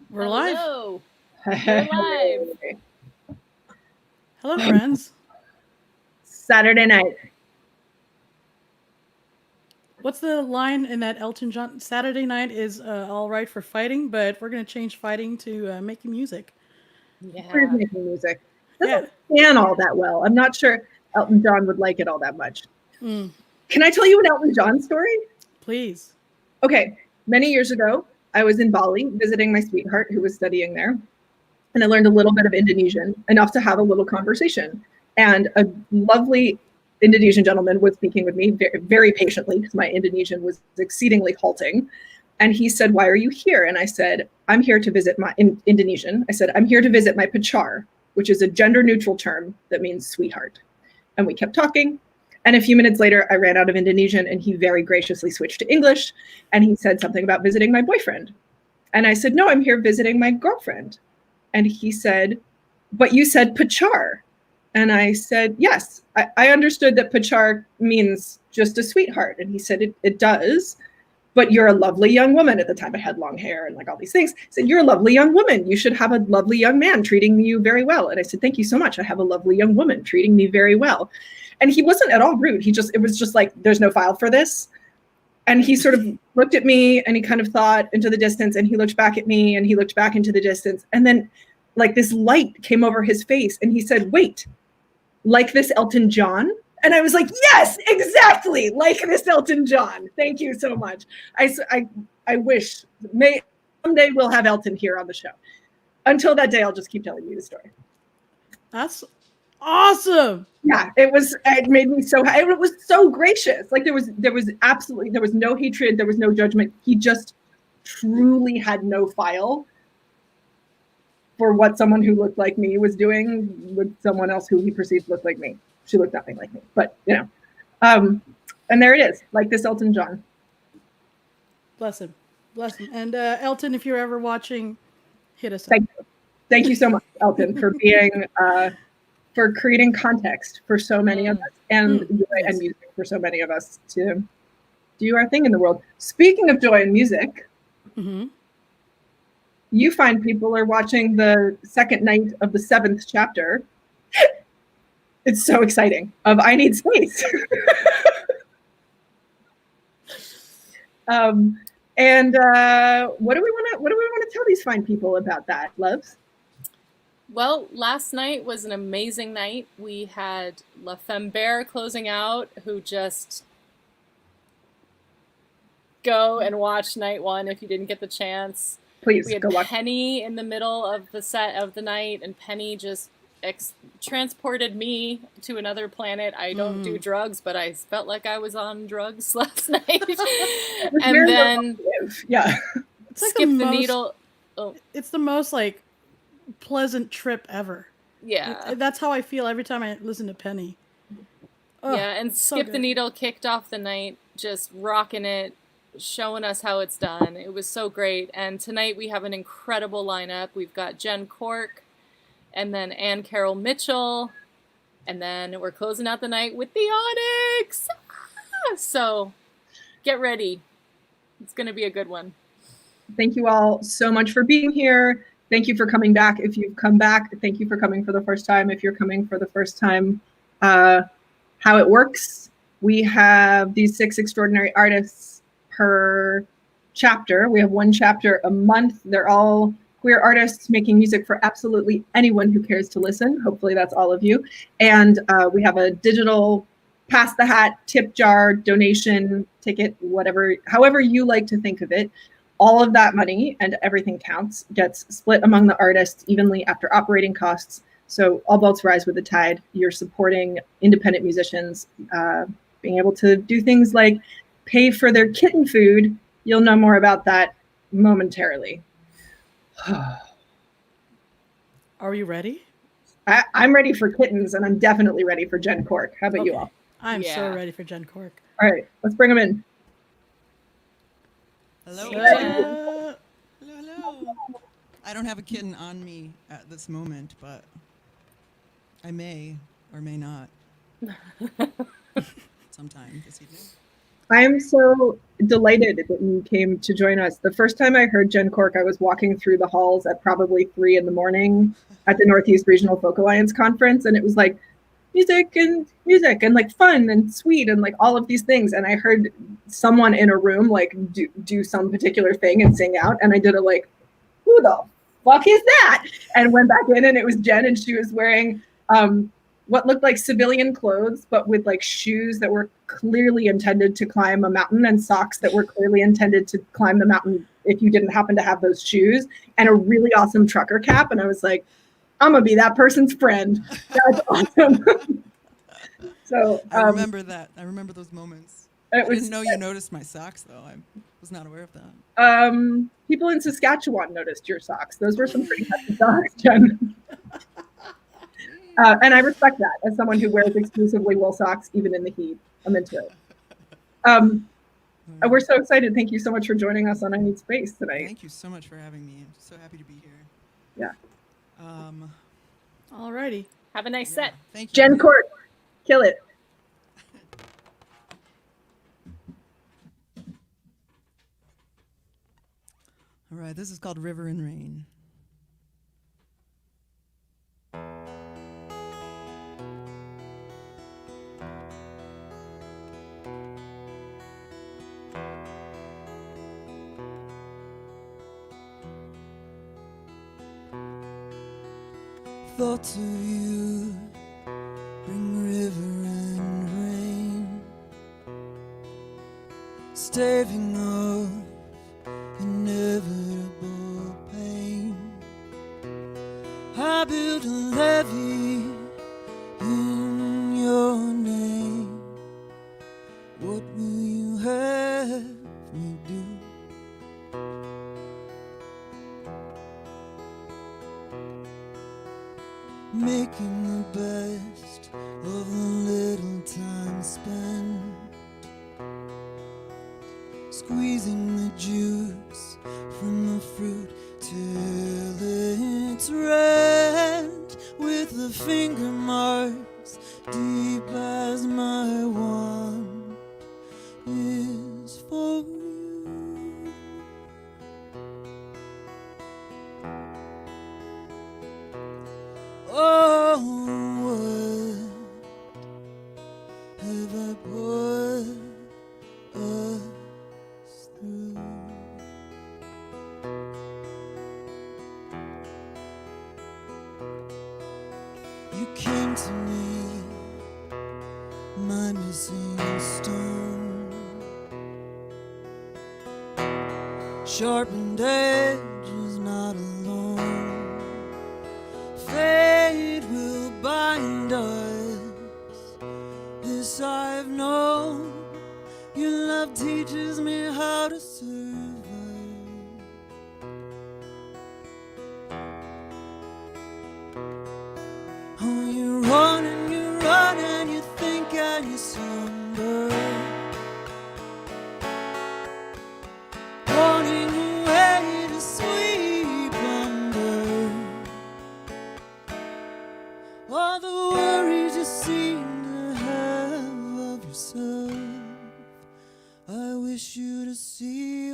We're live. Hello. We're live. Hello, friends. Saturday night. What's the line in that Elton John? Saturday night is all right for fighting, but we're going to change fighting to making music. We're Yeah. making music. Yeah. Doesn't span all that well. I'm not sure Elton John would like it all that much. Mm, Can I tell you an Elton John story? please. Okay. Many years ago, I was in Bali visiting my sweetheart who was studying there. And I learned a little bit of Indonesian, enough to have a little conversation. And a lovely Indonesian gentleman was speaking with me very, very patiently because my Indonesian was exceedingly halting. And he said, "Why are you here?" And I said, "I'm here to visit my," in Indonesian, I said, "I'm here to visit my pacar," which is a gender neutral term that means sweetheart. And we kept talking. And a few minutes later, I ran out of Indonesian and he very graciously switched to English. And he said something about visiting my boyfriend. And I said, "No, I'm here visiting my girlfriend." And he said, "But you said pacar." And I said, "Yes, I understood that pacar means just a sweetheart." And he said, it does. But you're a lovely young woman. At the time I had long hair and like all these things. He said, "You're a lovely young woman. You should have a lovely young man treating you very well." And I said, "Thank you so much. I have a lovely young woman treating me very well." And he wasn't at all rude. It was just like, "There's no file for this." And he sort of looked at me and he kind of thought into the distance and he looked back at me and he looked back into the distance. And then like this light came over his face and he said, "Wait, like this Elton John?" And I was like, "Yes, exactly, like this Elton John. Thank you so much." I wish someday we'll have Elton here on the show. Until that day, I'll just keep telling you the story. That's awesome. Yeah, it made me so happy. It was so gracious. Like there was no hatred, there was no judgment. He just truly had no file for what someone who looked like me was doing with someone else who he perceived looked like me. She looked nothing like me, but and there it is, like this Elton John. Bless him. Bless him. And Elton, if you're ever watching, hit us up. Thank you so much, Elton, for being for creating context for so many of us and joy and music for so many of us to do our thing in the world. Speaking of joy and music, you find people are watching the second night of the 7th chapter. It's so exciting. Of I Need Space. And what do we want to tell these fine people about that, loves? Well, last night was an amazing night. We had Lafemmebear closing out, who just go and watch night 1 if you didn't get the chance. Please we had go watch. Penny in the middle of the set of the night, and Penny just transported me to another planet. I don't do drugs, but I felt like I was on drugs last night. And then yeah, it's like skip the needle. Oh. It's the most like pleasant trip ever. Yeah, that's how I feel every time I listen to Penny. Oh, yeah, and Skip the Needle kicked off the night, just rocking it, showing us how it's done. It was so great. And tonight we have an incredible lineup. We've got Jen Cork, and then Ann Carroll Mitchell, and then we're closing out the night with the Onyx. So get ready. It's going to be a good one. Thank you all so much for being here. Thank you for coming back. If you've come back, thank you for coming for the first time. If you're coming for the first time, how it works, we have these 6 extraordinary artists per chapter. We have 1 chapter a month. They're all queer artists making music for absolutely anyone who cares to listen. Hopefully that's all of you. And we have a digital pass the hat, tip jar, donation, ticket, whatever, however you like to think of it. All of that money, and everything counts, gets split among the artists evenly after operating costs. So all boats rise with the tide. You're supporting independent musicians, being able to do things like pay for their kitten food. You'll know more about that momentarily. Are you ready? I'm ready for kittens, and I'm definitely ready for Jen Cork. How about you all? I'm so ready for Jen Cork. All right, let's bring them in. Hello. Hello. Hello. I don't have a kitten on me at this moment, but I may or may not. Sometime this evening. I am so delighted that you came to join us. The first time I heard Jen Cork, I was walking through the halls at probably 3 a.m. at the Northeast Regional Folk Alliance conference, and it was like music and like fun and sweet and like all of these things. And I heard someone in a room like do some particular thing and sing out, and I did a like, who the fuck is that? And went back in, and it was Jen, and she was wearing what looked like civilian clothes, but with like shoes that were clearly intended to climb a mountain and socks that were clearly intended to climb the mountain if you didn't happen to have those shoes, and a really awesome trucker cap. And I was like, I'm gonna be that person's friend. That's awesome. So I remember that. I remember those moments. I didn't know you noticed my socks, though. I was not aware of that. People in Saskatchewan noticed your socks. Those were some pretty hefty socks, Jen. And I respect that as someone who wears exclusively wool socks, even in the heat. I'm into it. We're so excited. Thank you so much for joining us on I Need Space tonight. Thank you so much for having me. I'm so happy to be here. Yeah. Alrighty. Have a nice set. Thank you. Jen Cork, kill it. All right, this is called River and Rain. Thoughts of you bring river and rain, staving off inevitable pain. I built a levee in your name. What will you have me do? Making the best of the little time spent, squeezing the juice from the fruit till it's red, with the finger marks deep as my wand is for you. Oh, what have I put us through? You came to me, my missing stone, sharpened edges not alone. Fate will bind us, this I've known. Your love teaches me how to survive. Oh, you run and you think and you slumber, wanting a way to sweep under all the worries you seem to have of yourself. I wish you to see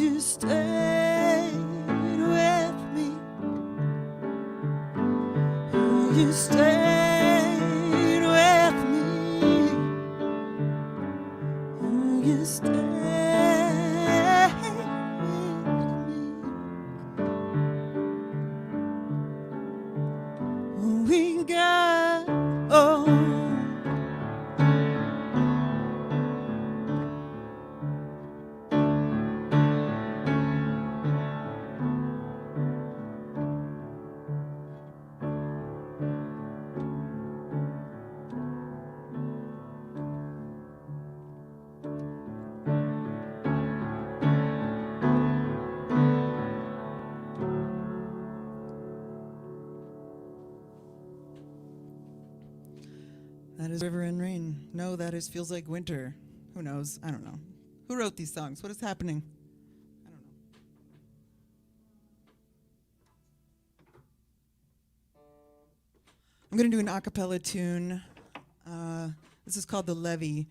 you stayed with me. You stayed with me. You stayed with me. We got old. That is River and Rain. No, that is Feels Like Winter. Who knows? I don't know. Who wrote these songs? What is happening? I don't know. I'm going to do an a cappella tune. This is called The Levee.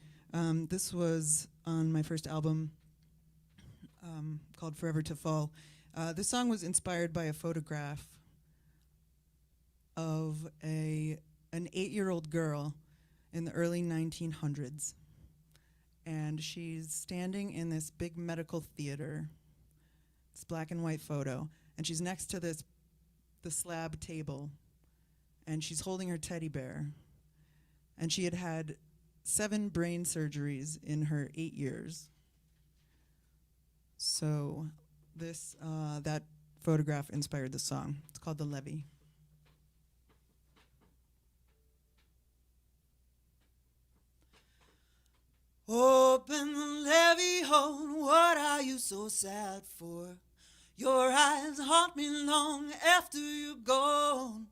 This was on my first album called Forever to Fall. This song was inspired by a photograph of an 8-year-old girl in the early 1900s. And she's standing in this big medical theater. It's a black and white photo. And she's next to the slab table. And she's holding her teddy bear. And she had had 7 brain surgeries in her 8 years. So that photograph inspired the song. It's called The Levee. Open the levee hole, what are you so sad for? Your eyes haunt me long after you're gone.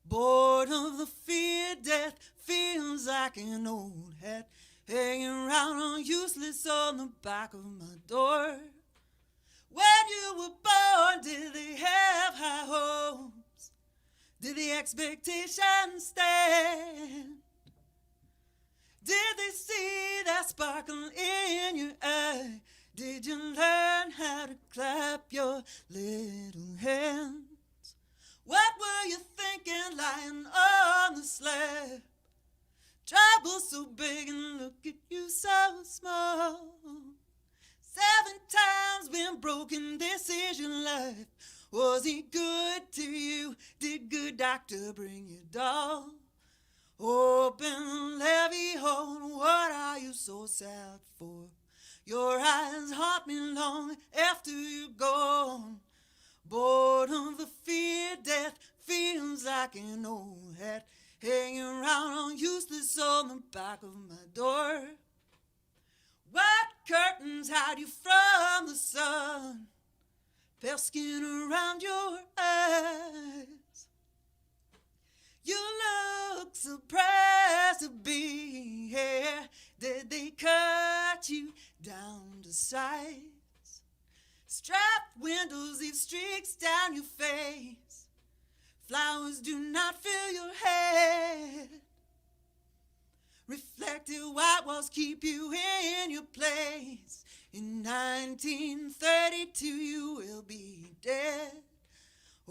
Bored of the fear death feels like an old hat hanging around on useless on the back of my door. When you were born, did they have high hopes? Did the expectations stand? Did they see that sparkle in your eye? Did you learn how to clap your little hands? What were you thinking lying on the slab? Trouble so big and look at you so small. 7 times been broken, this is your life. Was he good to you? Did good doctor bring you doll? Open levee hole, what are you so sad for? Your eyes haunt me long after you're gone. Bored of the fear death feels like an old hat hanging around on useless on the back of my door. White curtains hide you from the sun, pale skin around your eyes. You look surprised to be here. Did they cut you down to size? Strapped windows leave streaks down your face. Flowers do not fill your head. Reflective white walls keep you in your place. In 1932 you will be dead.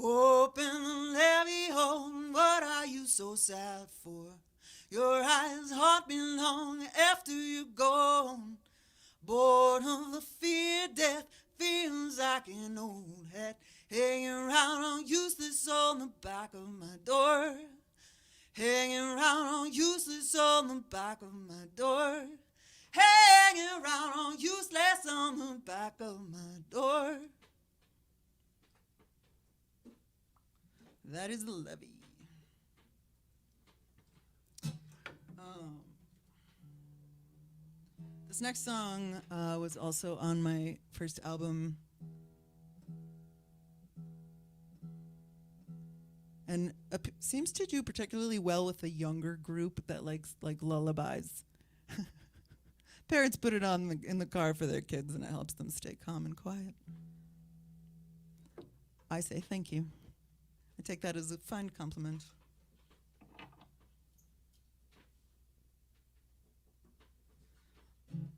Open the levee hole, what are you so sad for? Your eyes haunt me long after you're gone. Bored of the fear death feels like an old hat hanging around on useless on the back of my door. Hanging around on useless on the back of my door. Hanging around on useless on the back of my door. That is The Levee. This next song was also on my first album. And seems to do particularly well with a younger group that likes like lullabies. Parents put it on in the car for their kids and it helps them stay calm and quiet. I say thank you. I take that as a fine compliment.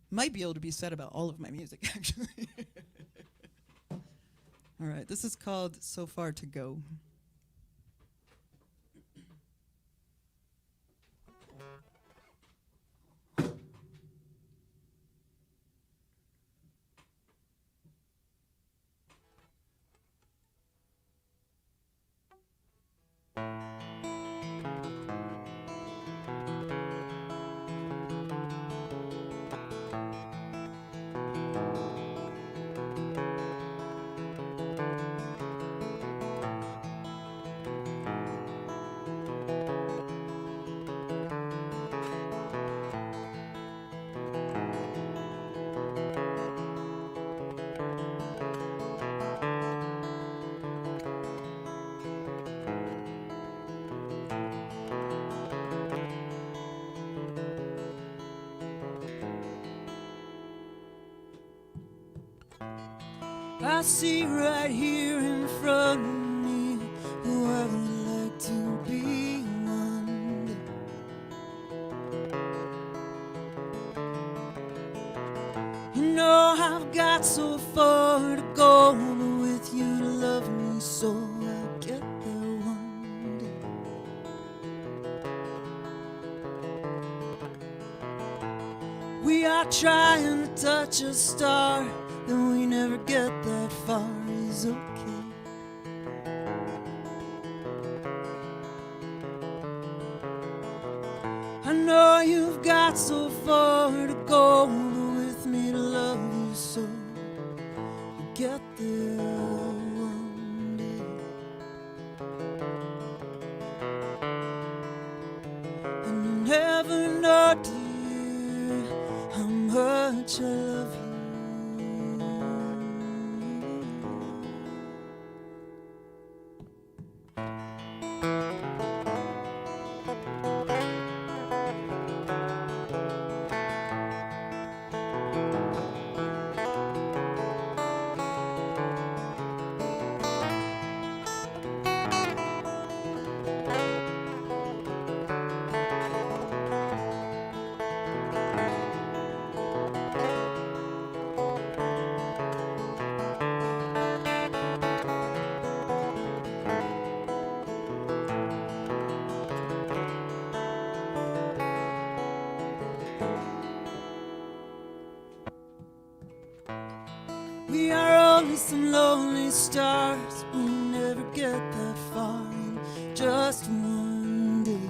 Might be able to be said about all of my music, actually. All right, this is called So Far to Go. I see right here in front of me who I would like to be one day. You know I've got so far to go, but with you to love me so I'll get there one day. We are trying to touch a star, and we never get that far, is okay. I know you've got so far to go, but with me to love you so you get there one day. And you never know, dear, how much I love you. We are only some lonely stars, we'll never get that far in just one day.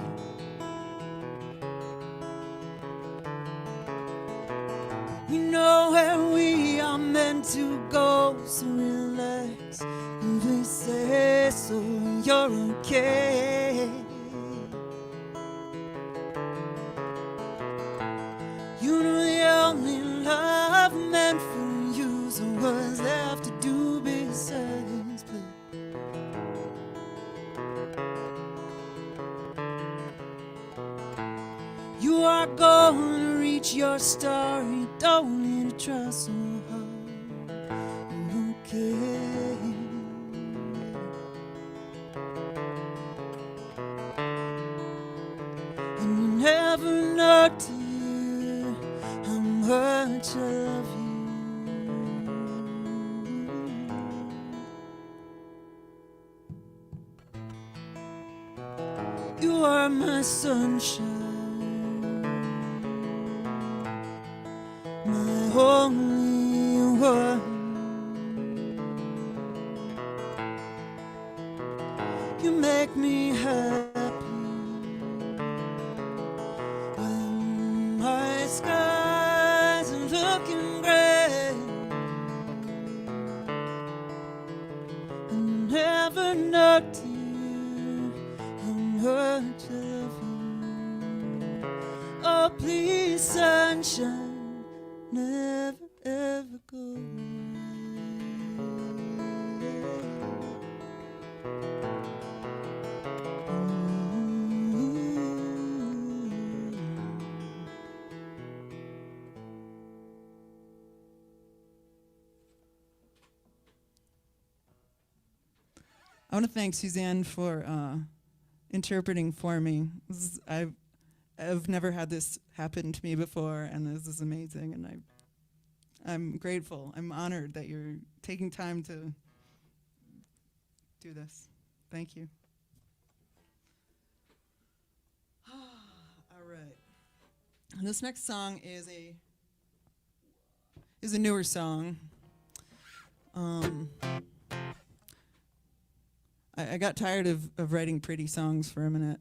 We know where we are meant to go, so relax and please say so you're okay. You know the only love meant for you, so what's left to do besides play? You are going to reach your star, you don't need to try so hard. You're okay. And you never know, dear, how much I love you. You are my sunshine, my only one. You make me happy when my skies are looking gray, and you never know, dear, how much I love you. Oh, please, sunshine, never ever go away. I want to thank Suzanne for interpreting for me. I've never had this happen to me before, and this is amazing, and I'm grateful. I'm honored that you're taking time to do this. Thank you. All right. This next song is a newer song. I got tired of writing pretty songs for a minute.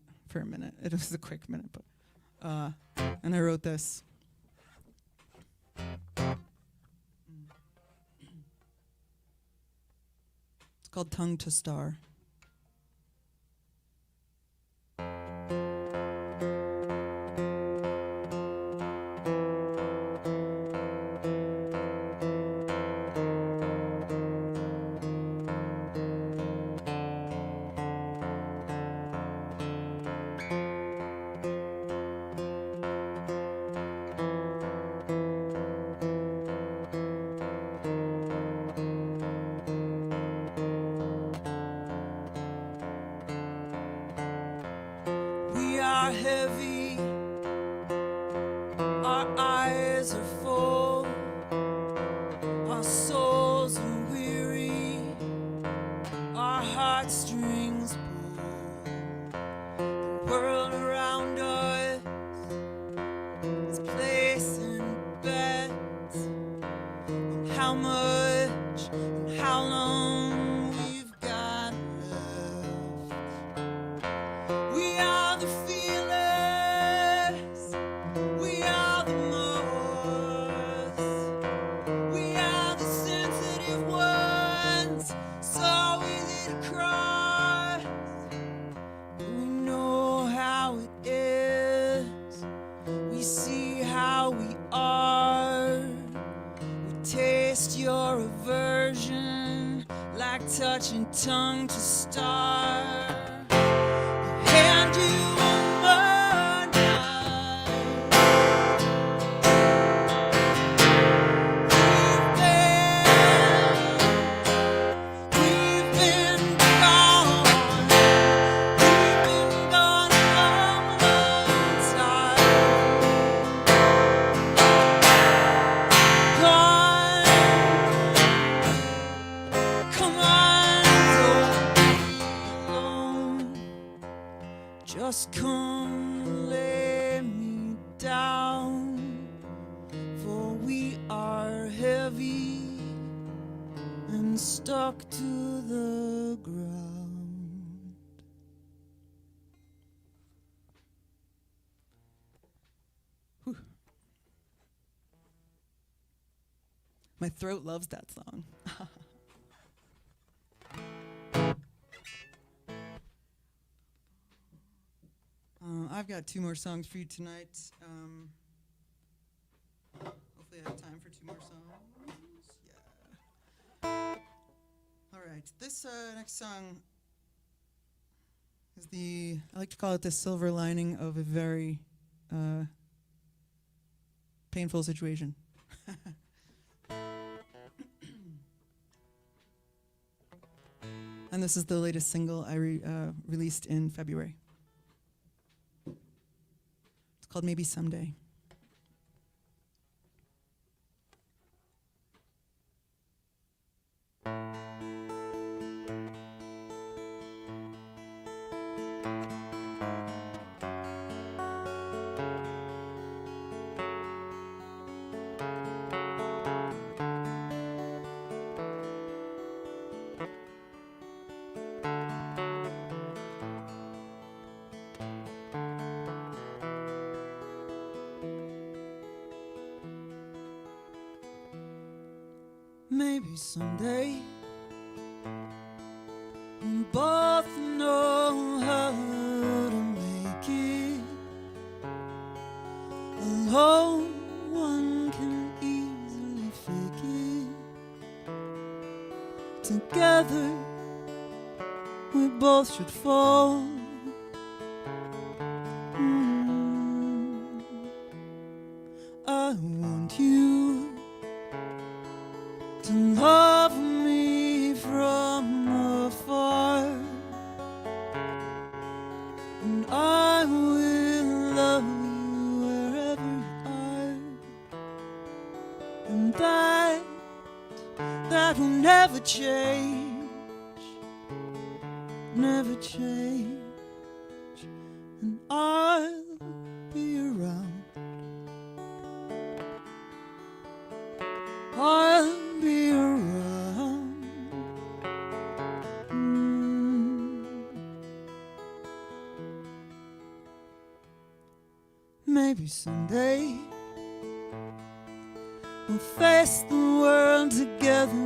It was a quick minute, but and I wrote this. It's called Tongue to Star. We are heavy, our eyes are full, our souls are weary, our heartstrings pull. The world around us is placing bets on how much and how long we've got left. We are the feelers, we are the moths, we are the sensitive ones, so easy to cross. We know how it is, we see how we are, we taste your aversion like touching tongue to star. Hand you one more night. We've been gone. We've been gone a long, long time. Gone. Come on, don't be alone. Just come lay me down, for we are heavy and stuck to the ground. Whew. My throat loves that song. I've got 2 more songs for you tonight. Hopefully I have time for 2 more songs. Yeah. All right. This next song is I like to call it the silver lining of a very painful situation. And this is the latest single I released in February. It's called Maybe Someday. Maybe someday we both know how to make it. Alone, one can easily fake it. Together, we both should fall. I want you to love me from afar, and I will love you wherever you are, and that will never change. never change, and I'll be around. I'll be around. Maybe someday we'll face the world together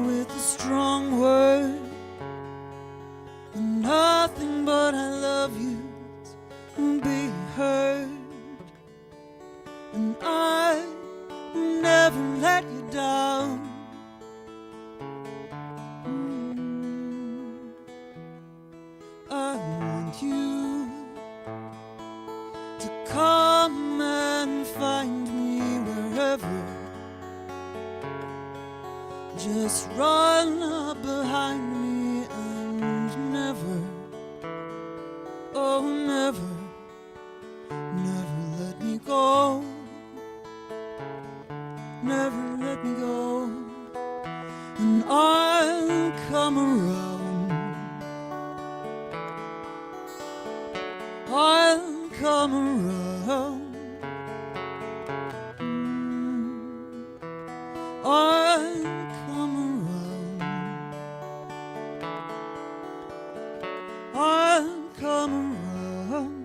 with a strong word, and nothing but I love you will be heard, and I will never let you down. I want you to come and find me wherever. Just run up behind me and never, oh never, never let me go. Never let me go. And I'll come around. I'll come around. I'll come around. I'll come around.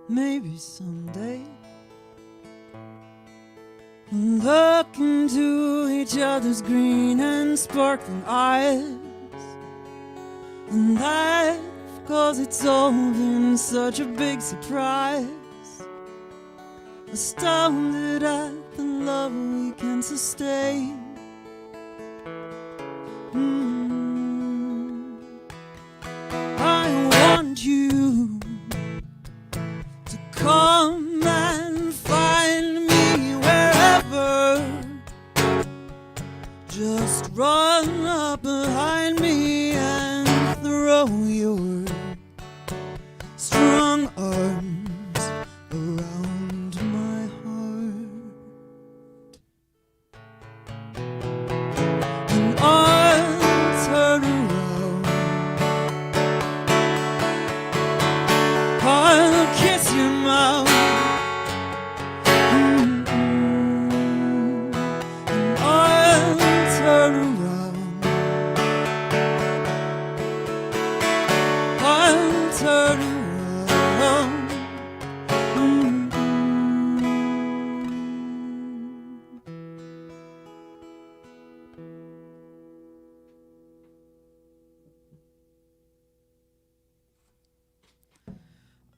Maybe someday we'll look into each other's green and sparkling eyes and laugh, 'cause it's all been such a big surprise. Astounded at the love we can sustain. I want you to come and find me wherever. Just run up behind me and throw your strong arms around my heart, and I'll turn around. I'll kiss your mouth, and I'll turn around. I'll turn around.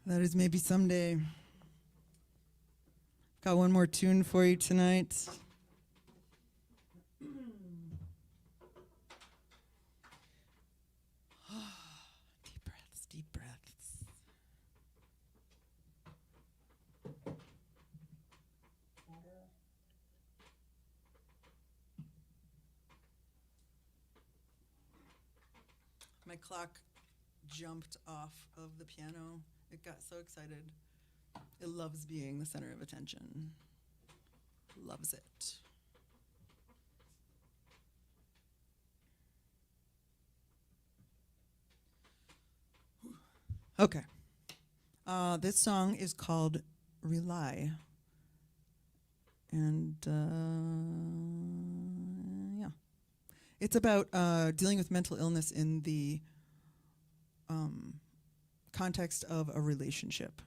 That is Maybe Someday. Got one more tune for you tonight. Deep breaths, deep breaths. My clock jumped off of the piano It got so excited. It loves being the center of attention. Loves it. Okay. This song is called Rely. And yeah. It's about dealing with mental illness in the context of a relationship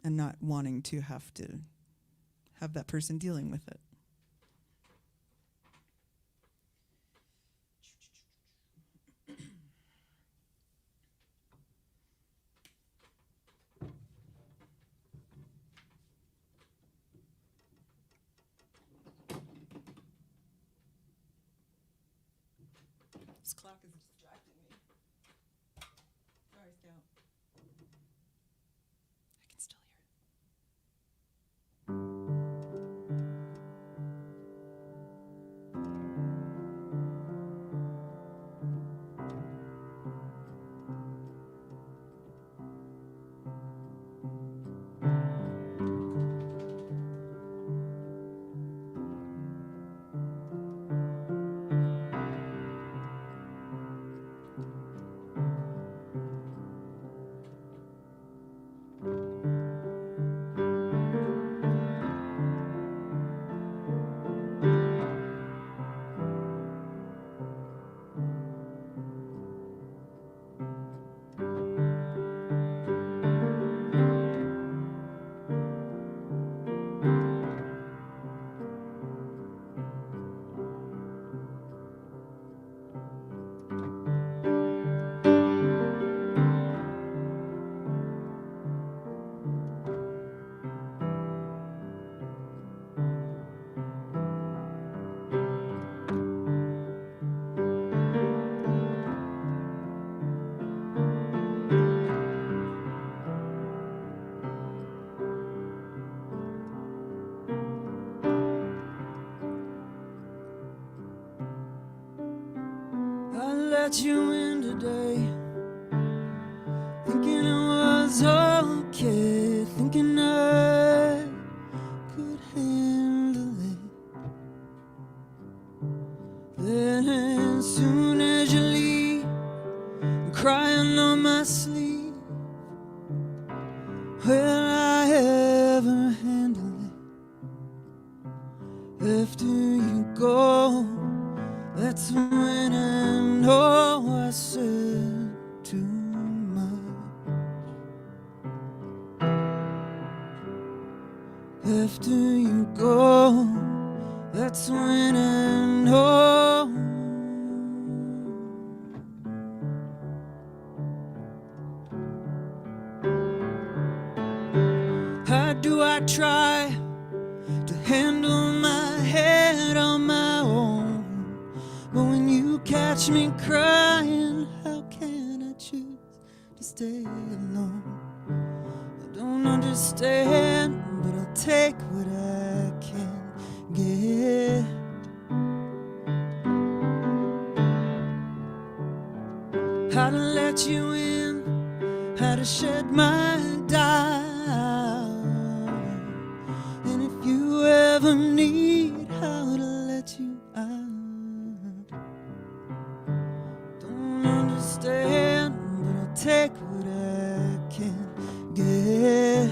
and not wanting to have that person dealing with it. This clock is distracting me. Sorry, Scout. I can still hear it. I let you in today, thinking it was okay, thinking I could handle it. Then as soon as you leave, I'm crying on my sleeve. Will I ever handle it after you go? That's when I know I said too much. After you go, that's when I know. How do I try to handle my head on my own? But when you catch me crying, how can I choose to stay alone? I don't understand, but I'll take what I can get. How to let you in, how to shed my doubt, and if you ever need how to let you out. Don't understand, but I'll take what I can get.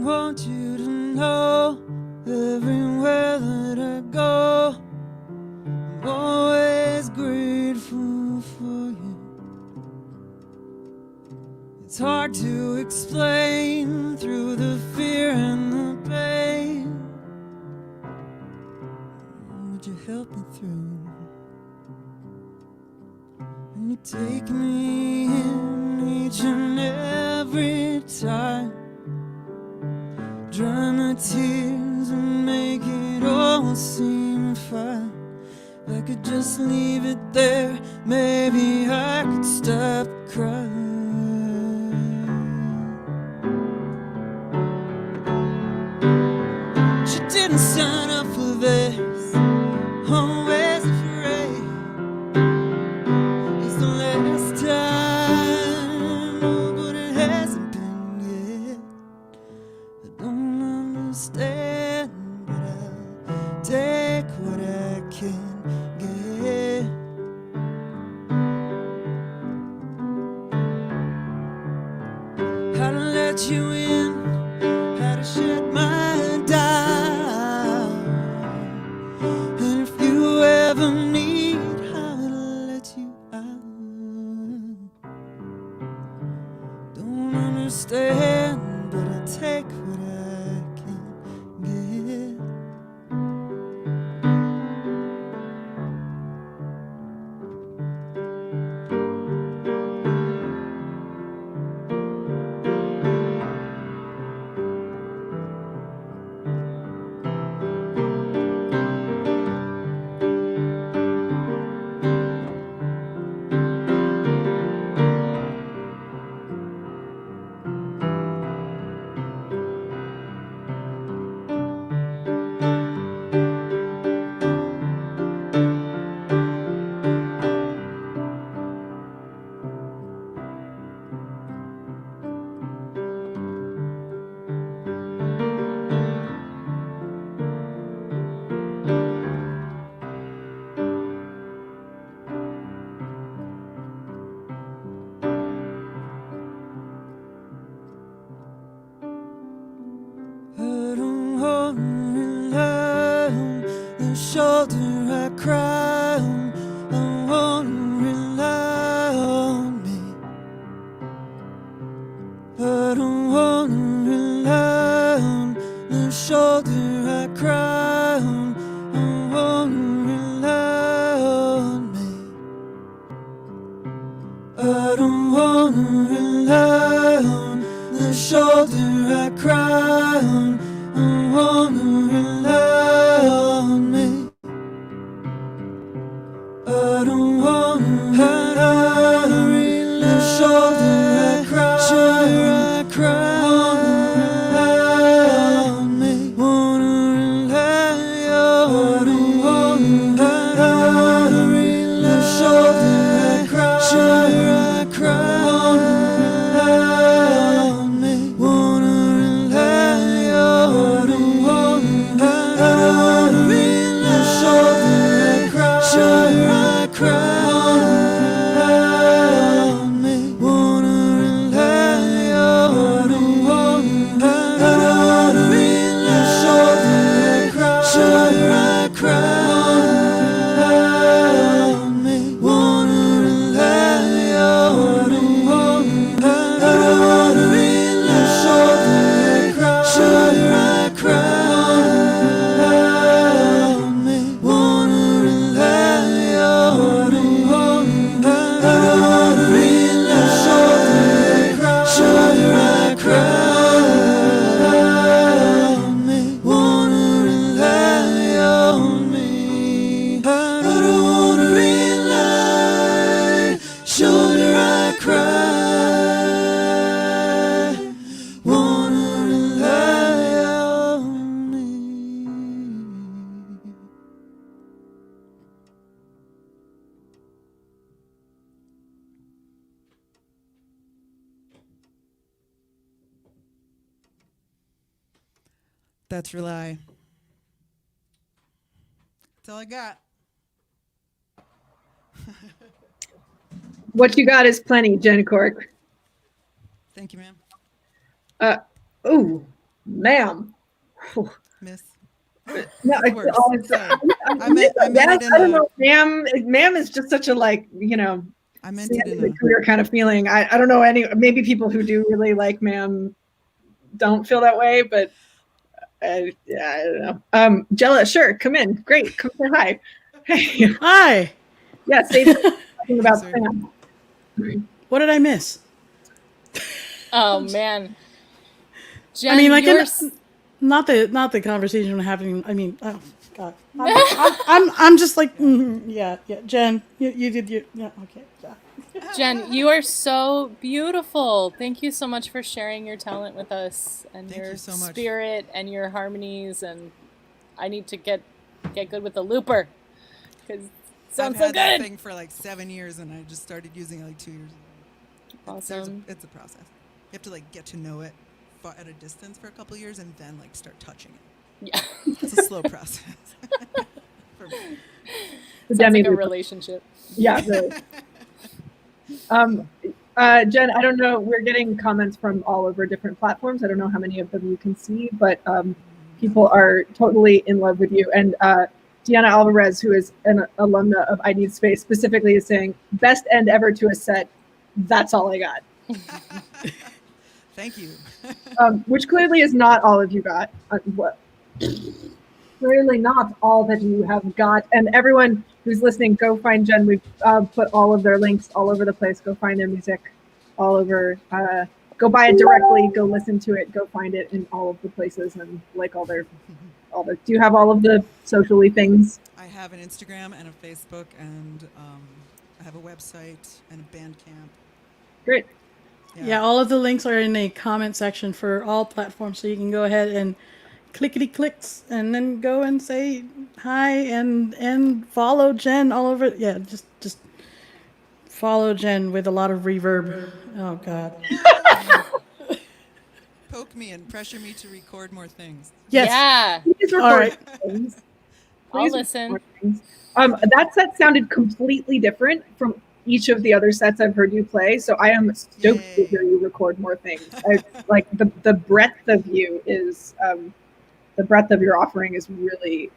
don't want you to know everywhere that I go, I'm always grateful for you. It's hard to explain through the fear and the pain. Would you help me through? And you take me in each and every time, dry my tears and make it all seem fine. If I could just leave it there, maybe I could stop crying. She didn't sign up for this, always afraid it's the last time. Oh, but it hasn't been yet. I don't understand, but I'll take what I can get. How to let you in, how to shut my down, and if you ever need how to let you out. Don't understand, but I take what I can get. I don't want to rely on the shoulder I cry on. I want to rely on me. I don't want to rely on the shoulder I cry on. I want to rely on me. I don't want to rely on the shoulder I cry on. I want to rely on me. I don't want to rely on the shoulder I cry on. Rely on me. Wanna rely on. I don't want to rely on the shoulder I cry on. Rely on me. Wanna rely on. I don't want to rely on the shoulder I cry on. Rely on me. Wanna rely on. I don't want to rely on the shoulder I cry on. Rely on me. Wanna rely on. I don't want to rely on the shoulder I cry on. Rely on me. Wanna rely on. I don't want to rely on the shoulder I cry on. Rely on me. Wanna rely on me. I don't want to rely, shoulder I cry. Wanna rely on me. That's Rely. That's all I got. What you got is plenty, Jen Cork. Thank you, ma'am. Oh, Ma'am. Miss. No, It's worse. Sorry. I meant yes, it in I don't a. know. Ma'am is just such a like, I meant it in a. career kind of feeling. I don't know maybe people who do really like ma'am don't feel that way, but yeah, I don't know. Jella, sure, come in. Great, come say hi. Hey, Hi. yeah, say talking about Sir. Sam. What did I miss? Oh man, Jen, I mean, like, you're not the conversation we're having. I mean, oh God, I'm just like, yeah, Jen, you did your, yeah, okay, yeah. Jen, you are so beautiful. Thank you so much for sharing your talent with us and Thank your you so much. spirit and your harmonies. And I need to get good with the looper because it sounds I've so had that good. thing for like 7 years, and I just started using it like 2 years ago. Awesome. It's a process. You have to like get to know it at a distance for a couple years, and then like start touching it. Yeah. It's a slow process. For me. Sounds like a relationship. Yeah, really. Jen, I don't know. We're getting comments from all over different platforms. I don't know how many of them you can see, but people are totally in love with you. And Deanna Alvarez, who is an alumna of I Need Space, specifically is saying, best end ever to a set. That's all I got. Thank you. Which clearly is not all of you got. Clearly not all that you have got. And everyone who's listening, go find Jen. We've put all of their links all over the place. Go find their music all over. Go buy it directly. Go listen to it. Go find it in all of the places and like all the. Do you have all of the socially things? I have an Instagram and a Facebook, and I have a website and a Bandcamp. Great. Yeah, all of the links are in a comment section for all platforms, so you can go ahead and clickety clicks and then go and say hi and follow Jen all over. Yeah, just follow Jen with a lot of reverb. Oh God. Poke me and pressure me to record more things. Yes. Yeah. Please record All right. things. I'll listen. That set sounded completely different from each of the other sets I've heard you play, so I am stoked to hear you record more things. Like the breadth of you is the breadth of your offering is really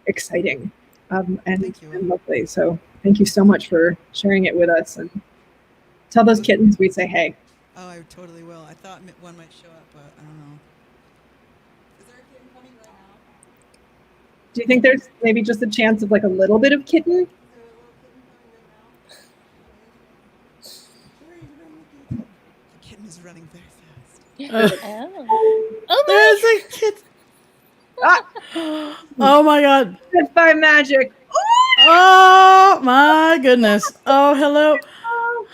exciting and lovely. So thank you so much for sharing it with us, and tell those kittens we say hey. Oh, I totally will. I thought one might show up, but I don't know. Is there a kitten coming right now? Do you think there's maybe just a chance of like a little bit of kitten? The kitten is running very fast. Oh, there's a kid. Oh my God. Death by magic. Oh my goodness. Oh, hello.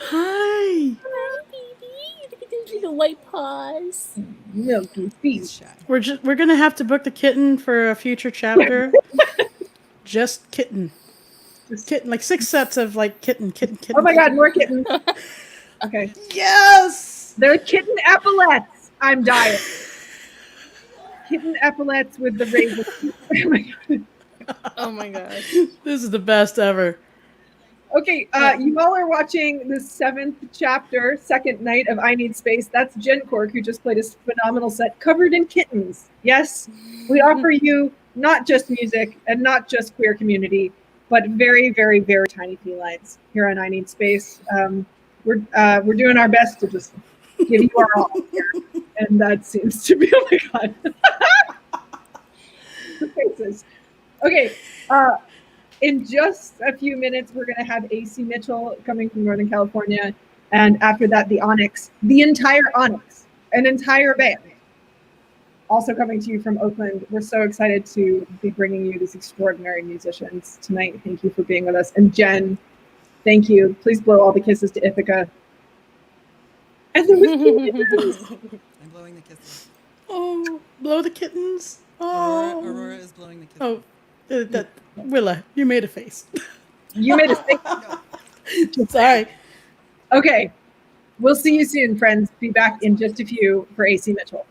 Hi. Hi, baby. Look at those little white paws. Milky feet. He's shy. We're gonna have to book the kitten for a future chapter. Just kitten. Kitten, like 6 sets of like kitten. Oh my God, more kittens. Okay. Yes! They're kitten epaulets. I'm dying. Kitten epaulets with the razor. Oh my God. Oh my gosh. This is the best ever. Okay, you all are watching the 7th chapter, second night of I Need Space. That's Jen Cork, who just played a phenomenal set covered in kittens. Yes, we offer you not just music and not just queer community, but very, very, very tiny felines here on I Need Space. We're doing our best to just give you our all here, and that seems to be, oh my God. The faces. Okay, in just a few minutes, we're going to have AC Mitchell coming from Northern California. And after that, the Onyx, the entire Onyx, an entire band, also coming to you from Oakland. We're so excited to be bringing you these extraordinary musicians tonight. Thank you for being with us. And Jen, thank you. Please blow all the kisses to Ithaca. And then I'm blowing the kisses. Oh, blow the kittens. Oh. Aurora is blowing the kisses. Oh, Willa, you made a face. You made a face. Sorry. Okay. We'll see you soon, friends. Be back in just a few for AC Mitchell.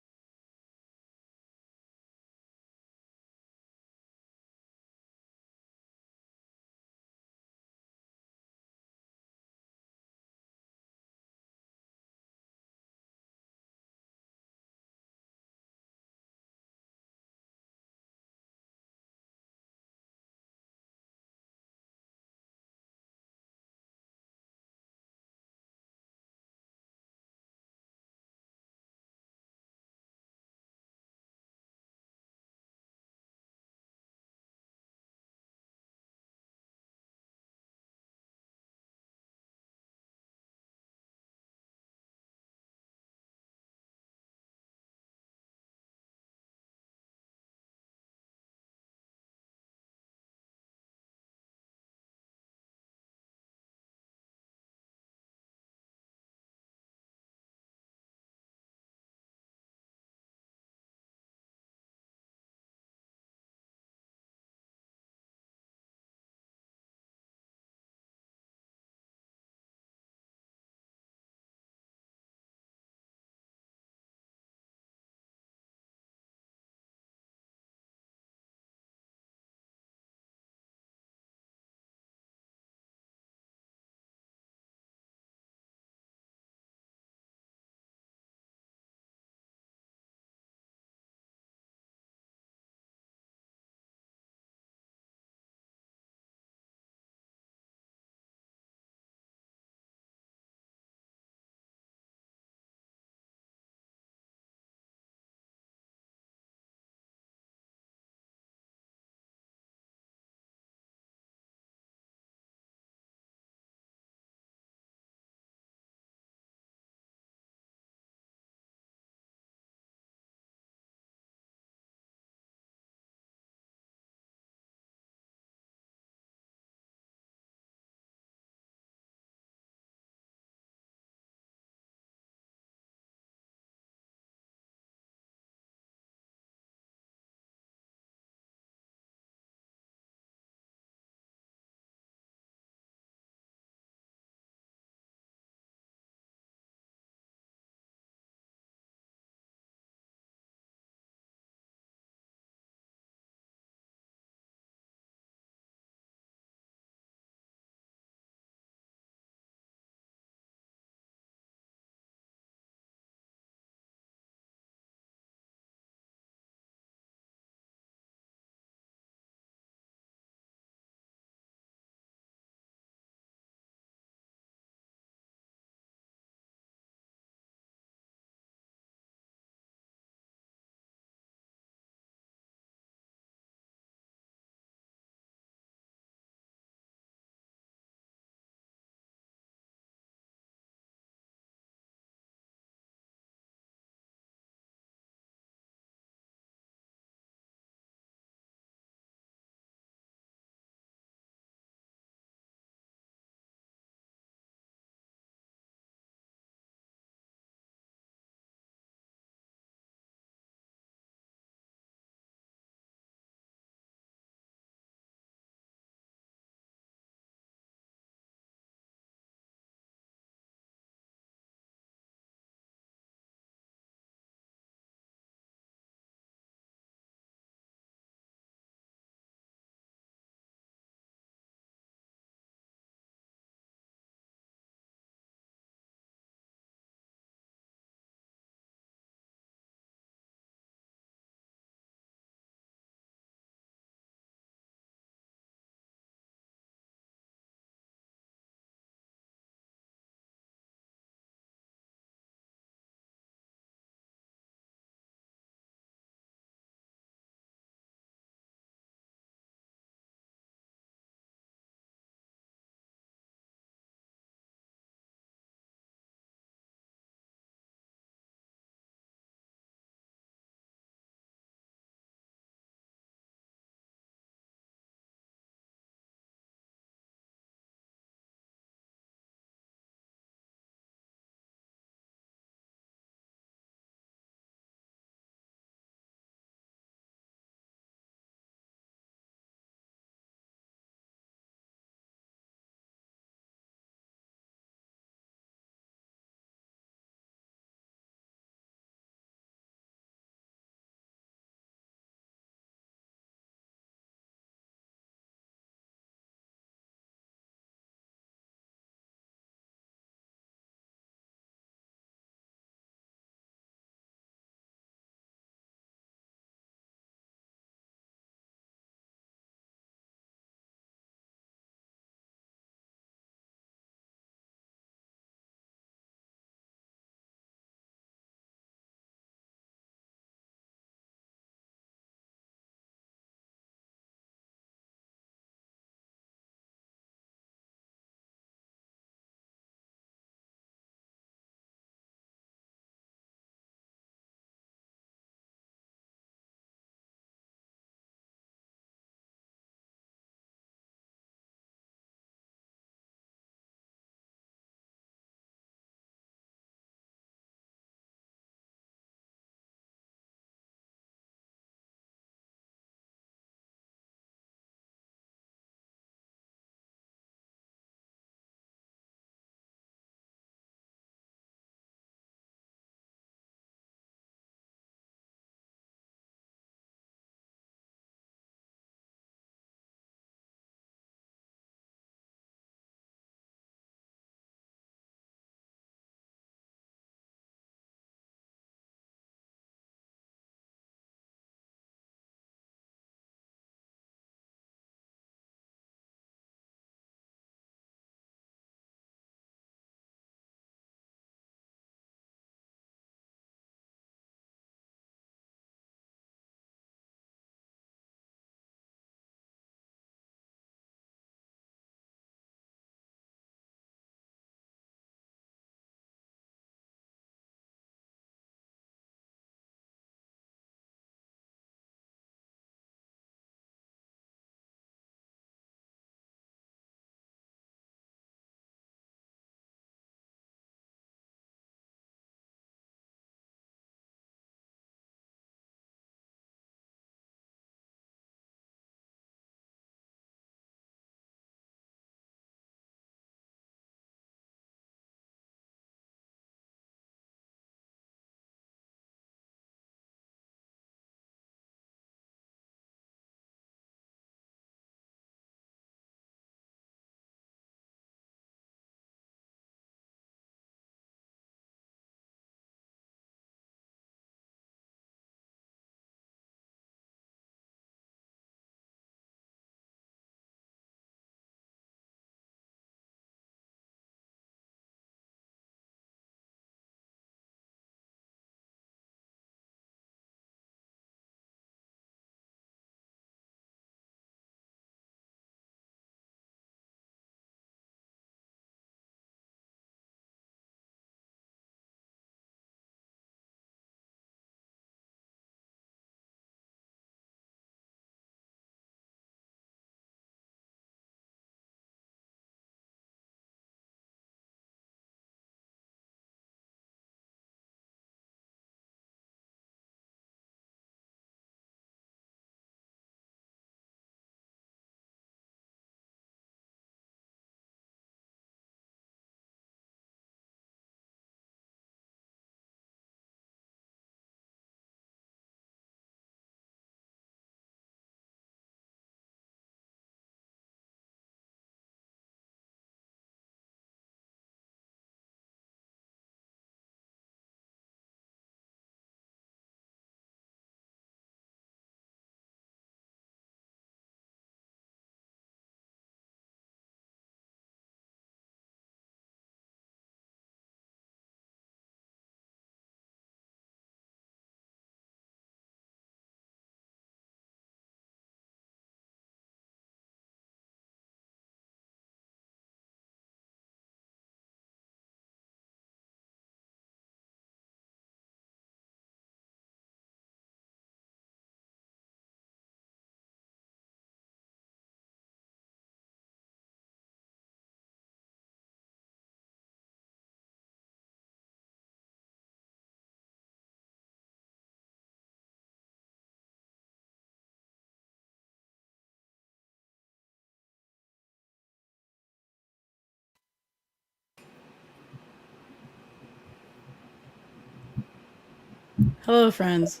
Hello, friends.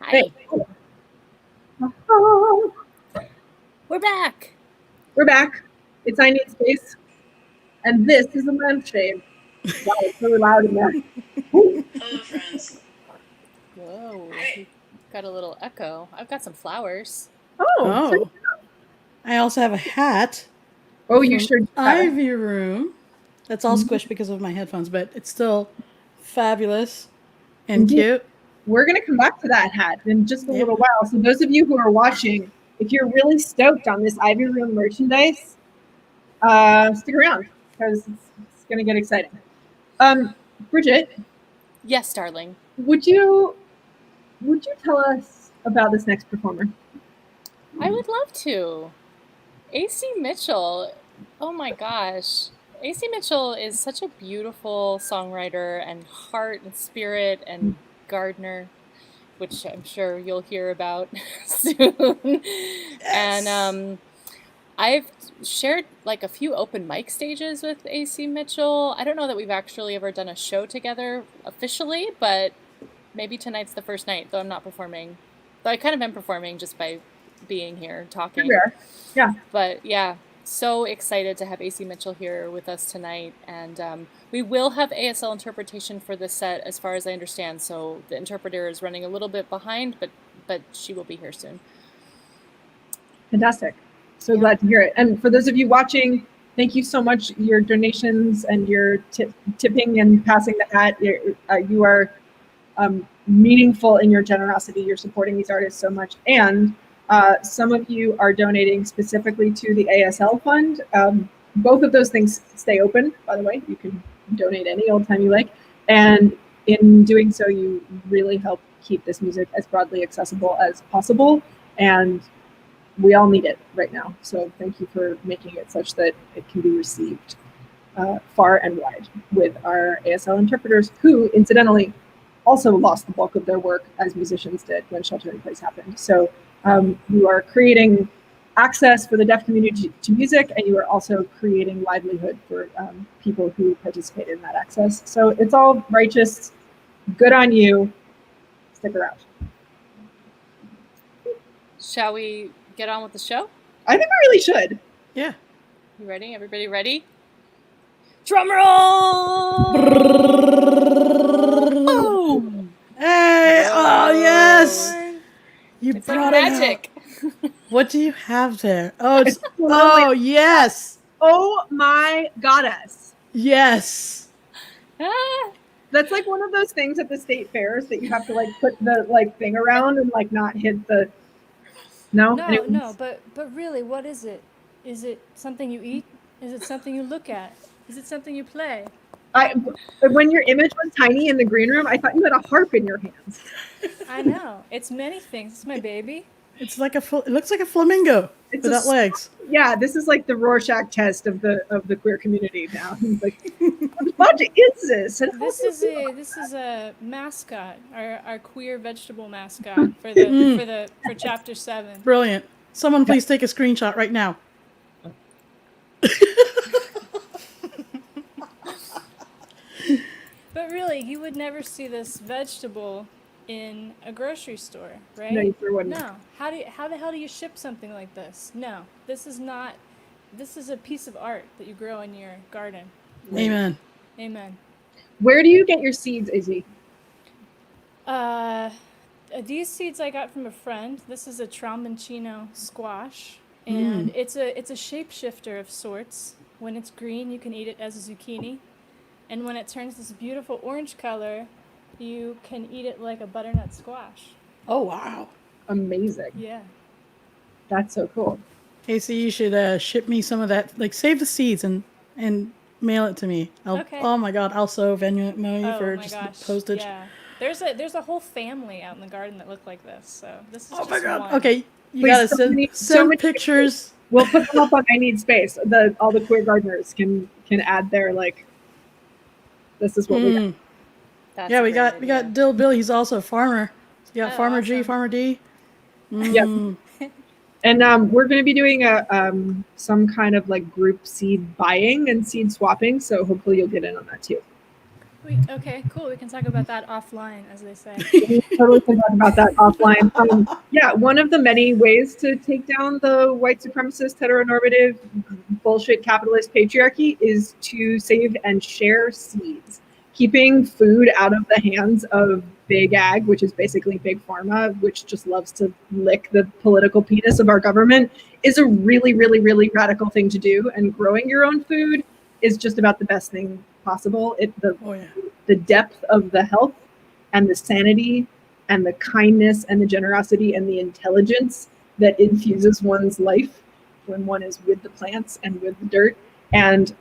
Hi. Hey. Oh. We're back. We're back. It's I Need Space. And this is a lampshade. Wow, it's really loud in there. Hello, friends. Whoa. Got a little echo. I've got some flowers. Oh. I also have a hat. Oh, you sure do. Ivy Room. That's all squished because of my headphones, but it's still fabulous and cute. We're going to come back to that hat in just a little while. So those of you who are watching, if you're really stoked on this Ivy Room merchandise, stick around because it's going to get exciting. Bridget. Yes, darling. Would you tell us about this next performer? I would love to. AC Mitchell. Oh my gosh. AC Mitchell is such a beautiful songwriter and heart and spirit and gardener, which I'm sure you'll hear about soon. Yes. And I've shared like a few open mic stages with AC Mitchell. I don't know that we've actually ever done a show together officially, but maybe tonight's the first night, though I'm not performing. Though I kind of am performing just by being here talking. Yeah. But yeah, so excited to have AC Mitchell here with us tonight. And we will have ASL interpretation for this set as far as I understand. So the interpreter is running a little bit behind, but she will be here soon. Fantastic. So glad to hear it. And for those of you watching, thank you so much. Your donations and your tipping and passing the hat, you are meaningful in your generosity. You're supporting these artists so much. And some of you are donating specifically to the ASL fund. Both of those things stay open, by the way. You can donate any old time you like. And in doing so, you really help keep this music as broadly accessible as possible. And we all need it right now. So thank you for making it such that it can be received far and wide with our ASL interpreters, who incidentally also lost the bulk of their work as musicians did when shelter-in-place happened. So you are creating access for the deaf community to music, and you are also creating livelihood for people who participate in that access. So it's all righteous. Good on you. Stick around. Shall we get on with the show? I think we really should. Yeah. You ready? Everybody ready? Drum roll! Boom! Hey! Oh, yes! You it's brought like magic. What do you have there? Oh, oh, yes! Oh my goddess. Yes. That's like one of those things at the state fairs that you have to like put the like thing around and like not hit the. No, but really, what is it? Is it something you eat? Is it something you look at? Is it something you play? When your image was tiny in the green room, I thought you had a harp in your hands. I know. It's many things. It's my baby. It's like it looks like a flamingo without legs. Yeah, this is like the Rorschach test of the queer community now. Like, what is this? This is a mascot, our queer vegetable mascot for chapter 7. Brilliant. Someone please take a screenshot right now. But really, you would never see this vegetable in a grocery store, right? No, you sure wouldn't. No. How the hell do you ship something like this? No. This is a piece of art that you grow in your garden. Amen. Amen. Where do you get your seeds, Izzy? These seeds I got from a friend. This is a tromboncino squash, and it's a shapeshifter of sorts. When it's green, you can eat it as a zucchini, and when it turns this beautiful orange color, you can eat it like a butternut squash. Oh, wow. Amazing. Yeah. That's so cool. Casey, you should ship me some of that. Like, save the seeds and mail it to me. Okay. Oh, my God. I'll so Venmo you for just the postage. Yeah. There's a whole family out in the garden that look like this. So this is oh, just my God. one. Okay. You got to send pictures. We'll put them up on I Need Space. All the queer gardeners can add their, like, this is what we got. That's we got Dill Bill. He's also a farmer. You got Farmer awesome. G, Farmer D. Yep. And we're going to be doing some kind of like group seed buying and seed swapping. So hopefully you'll get in on that too. Okay, cool. We can talk about that offline, as they say. We totally can talk about that offline. Yeah, one of the many ways to take down the white supremacist, heteronormative, bullshit capitalist patriarchy is to save and share seeds. Keeping food out of the hands of big ag, which is basically big pharma, which just loves to lick the political penis of our government, is a really, really, really radical thing to do. And growing your own food is just about the best thing possible. The depth of the health and the sanity and the kindness and the generosity and the intelligence that infuses one's life when one is with the plants and with the dirt and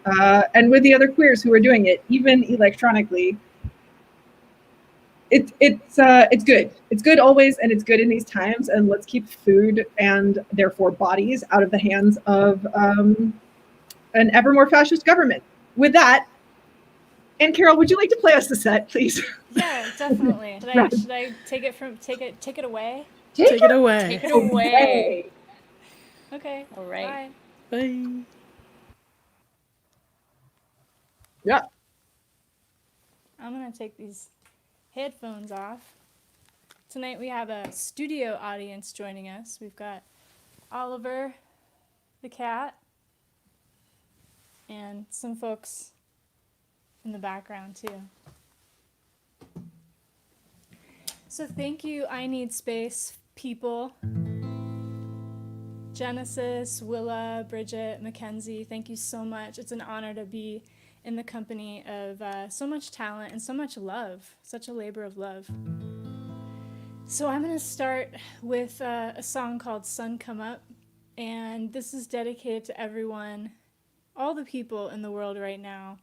with the other queers who are doing it, even electronically. It's good. It's good always, and it's good in these times. And let's keep food and therefore bodies out of the hands of an ever more fascist government. With that, and Carol, would you like to play us the set, please? Yeah, definitely. Should I take it away? Take it away. Take it away. Okay. All right. Bye. Yeah. I'm gonna take these headphones off. Tonight we have a studio audience joining us. We've got Oliver, the cat, and some folks in the background too. So thank you, I Need Space people. Genesis, Willa, Bridget, Mackenzie, thank you so much. It's an honor to be in the company of so much talent and so much love, such a labor of love. So I'm going to start with a song called Sun Come Up, and this is dedicated to everyone, all the people in the world right now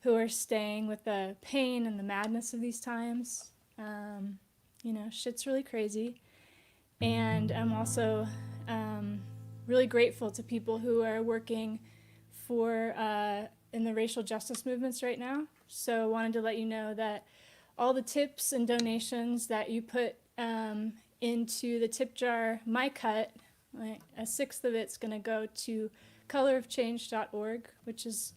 who are staying with the pain and the madness of these times. Shit's really crazy. And I'm also really grateful to people who are working for in the racial justice movements right now. So I wanted to let you know that all the tips and donations that you put into the tip jar, my cut, like a sixth of it's going to go to colorofchange.org, which is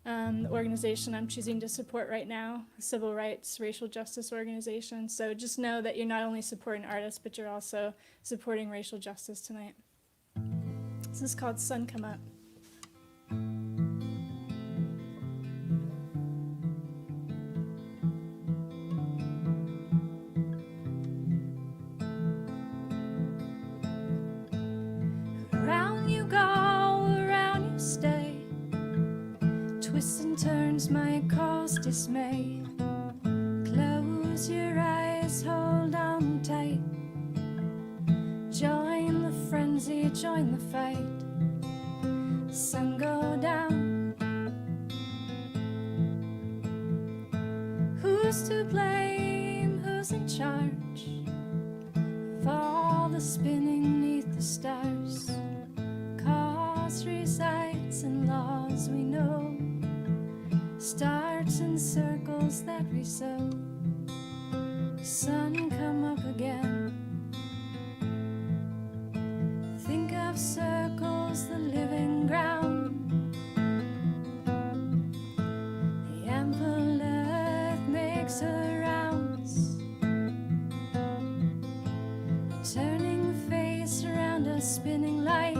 the organization I'm choosing to support right now, a civil rights, racial justice organization. So just know that you're not only supporting artists, but you're also supporting racial justice tonight. This is called Sun Come Up. Around you go, around you stay. Twists and turns might cause dismay. Close your eyes, hold on tight. Join the frenzy, join the fight. Sun go down. Who's to blame? Who's in charge of all the spinning neath the stars? Cause resides in laws we know, starts in circles that we sow. Sun come up again. Think of circles, the living ground. The ample earth makes her rounds, a turning face around a spinning light,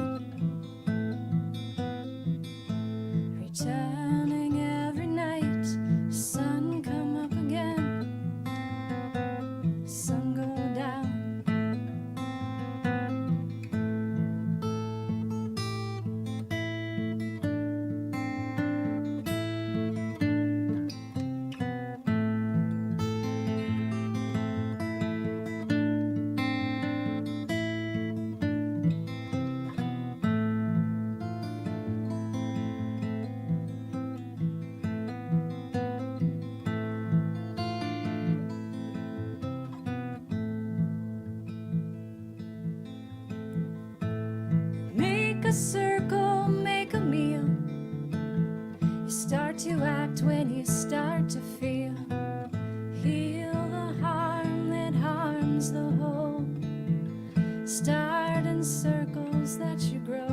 returning every night. Sun come up again, sun go down. Make a circle, make a meal. You start to act when you start to feel. Heal the harm that harms the whole. Start in circles that you grow.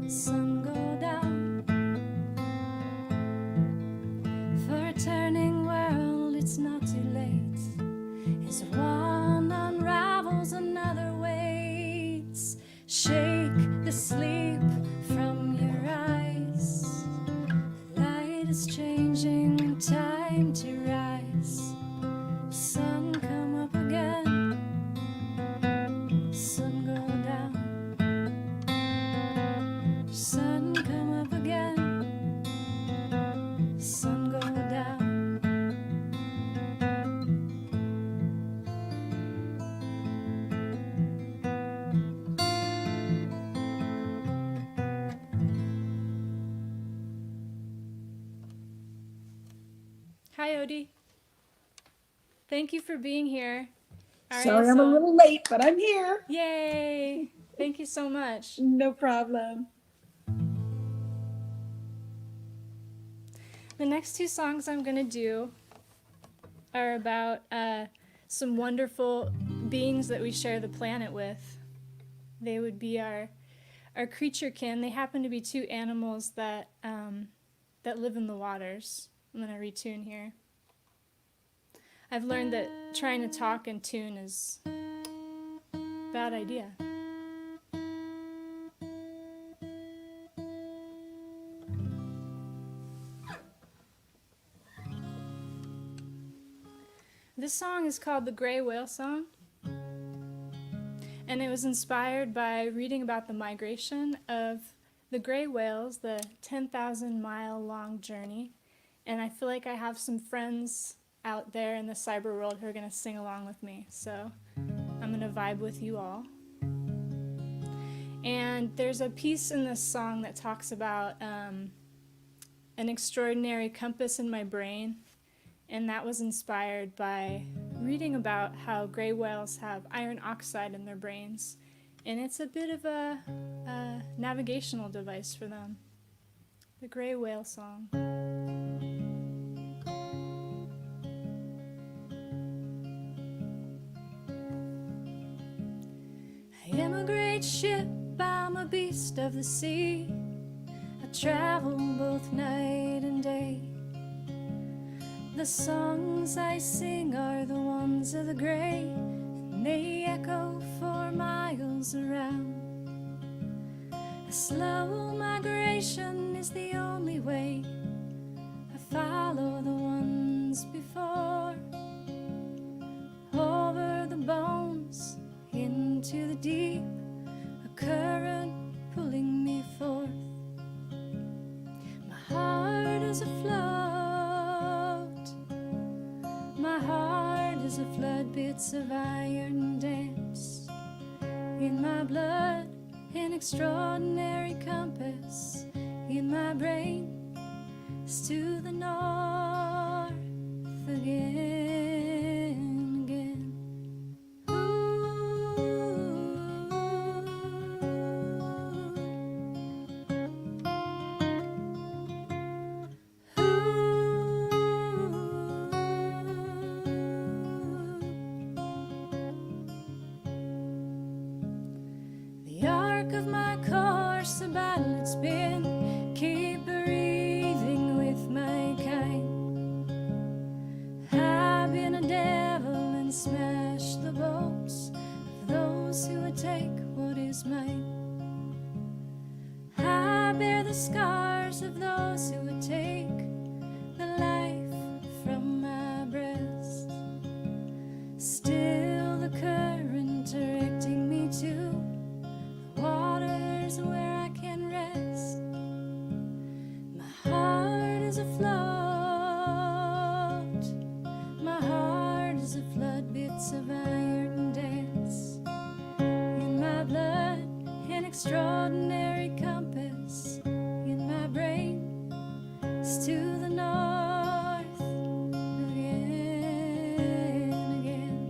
Sun go down. Fraternity Odie. Thank you for being here. Sorry I'm a little late, but I'm here. Yay! Thank you so much. No problem. The next two songs I'm going to do are about some wonderful beings that we share the planet with. They would be our creature kin. They happen to be two animals that live in the waters. I'm going to retune here. I've learned that trying to talk and tune is a bad idea. This song is called The Gray Whale Song, and it was inspired by reading about the migration of the gray whales, the 10,000-mile-long journey, and I feel like I have some friends out there in the cyber world who are going to sing along with me, so I'm going to vibe with you all. And there's a piece in this song that talks about an extraordinary compass in my brain, and that was inspired by reading about how gray whales have iron oxide in their brains, and it's a bit of a navigational device for them. The Gray Whale Song. I am a great ship, I'm a beast of the sea. I travel both night and day. The songs I sing are the ones of the gray, and they echo for miles around. A slow migration is the only way. I follow the ones before, over the bones, into the deep, a current pulling me forth. My heart is afloat. My heart is a flood, bits of iron dance. In my blood, an extraordinary compass. In my brain, it's to the north again, again. The arc of my course, a battle it's been. Keep breathing with my kind. I've been a devil and smashed the boats of those who would take what is mine. I bear the scars of those who would take the life from my breast. Still the current directing me to waters where I can rest. My heart is afloat. My heart is a flood, bits of iron dance. In my blood, an extraordinary compass. In my brain, it's to the north again, again.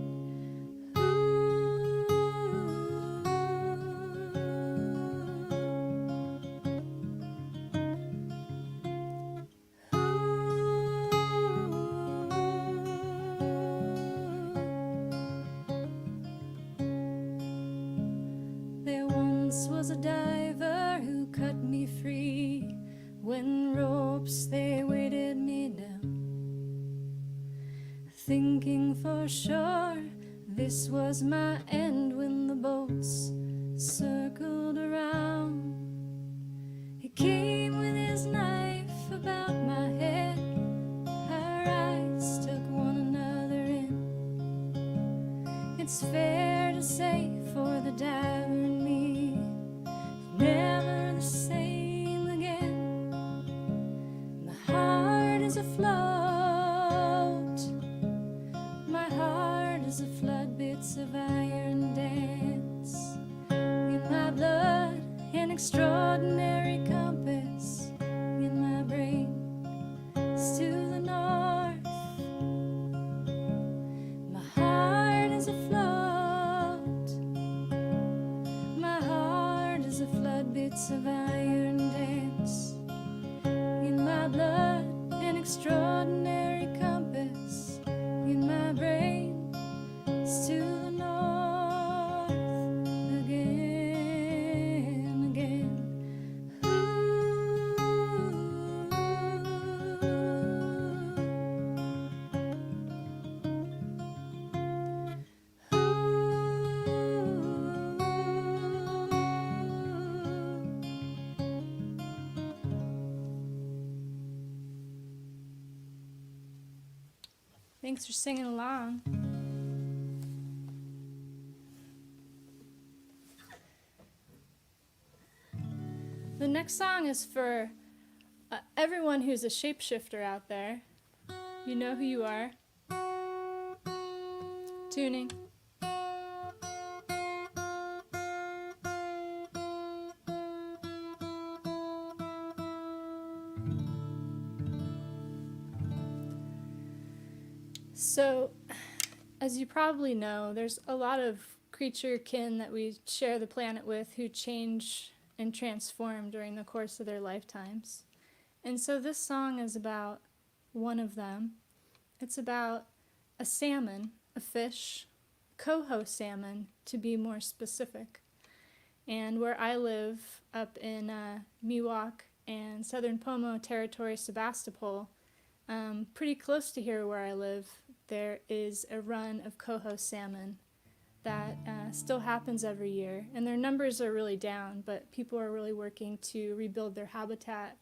There once was a diver who cut me free when ropes they weighted me down, thinking for sure this was my end when the boats circled around. He came with his knife about my head. Our eyes took one another in. It's fair to say for the diver and me, never the same again. My heart is afloat. My heart is a flood, bits of iron dance. In my blood, an extraordinary compass. In my brain, it's to the north It's of iron dance in my blood, an extraordinary compass in my brain. It's to the north again, again. Thanks for singing along. The next song is for everyone who's a shapeshifter out there. You know who you are. Tuning. So, as you probably know, there's a lot of creature kin that we share the planet with who change and transform during the course of their lifetimes. And so this song is about one of them. It's about a salmon, a fish, coho salmon to be more specific. And where I live up in Miwok and Southern Pomo Territory, Sebastopol, pretty close to here where I live, there is a run of coho salmon that still happens every year. And their numbers are really down, but people are really working to rebuild their habitat.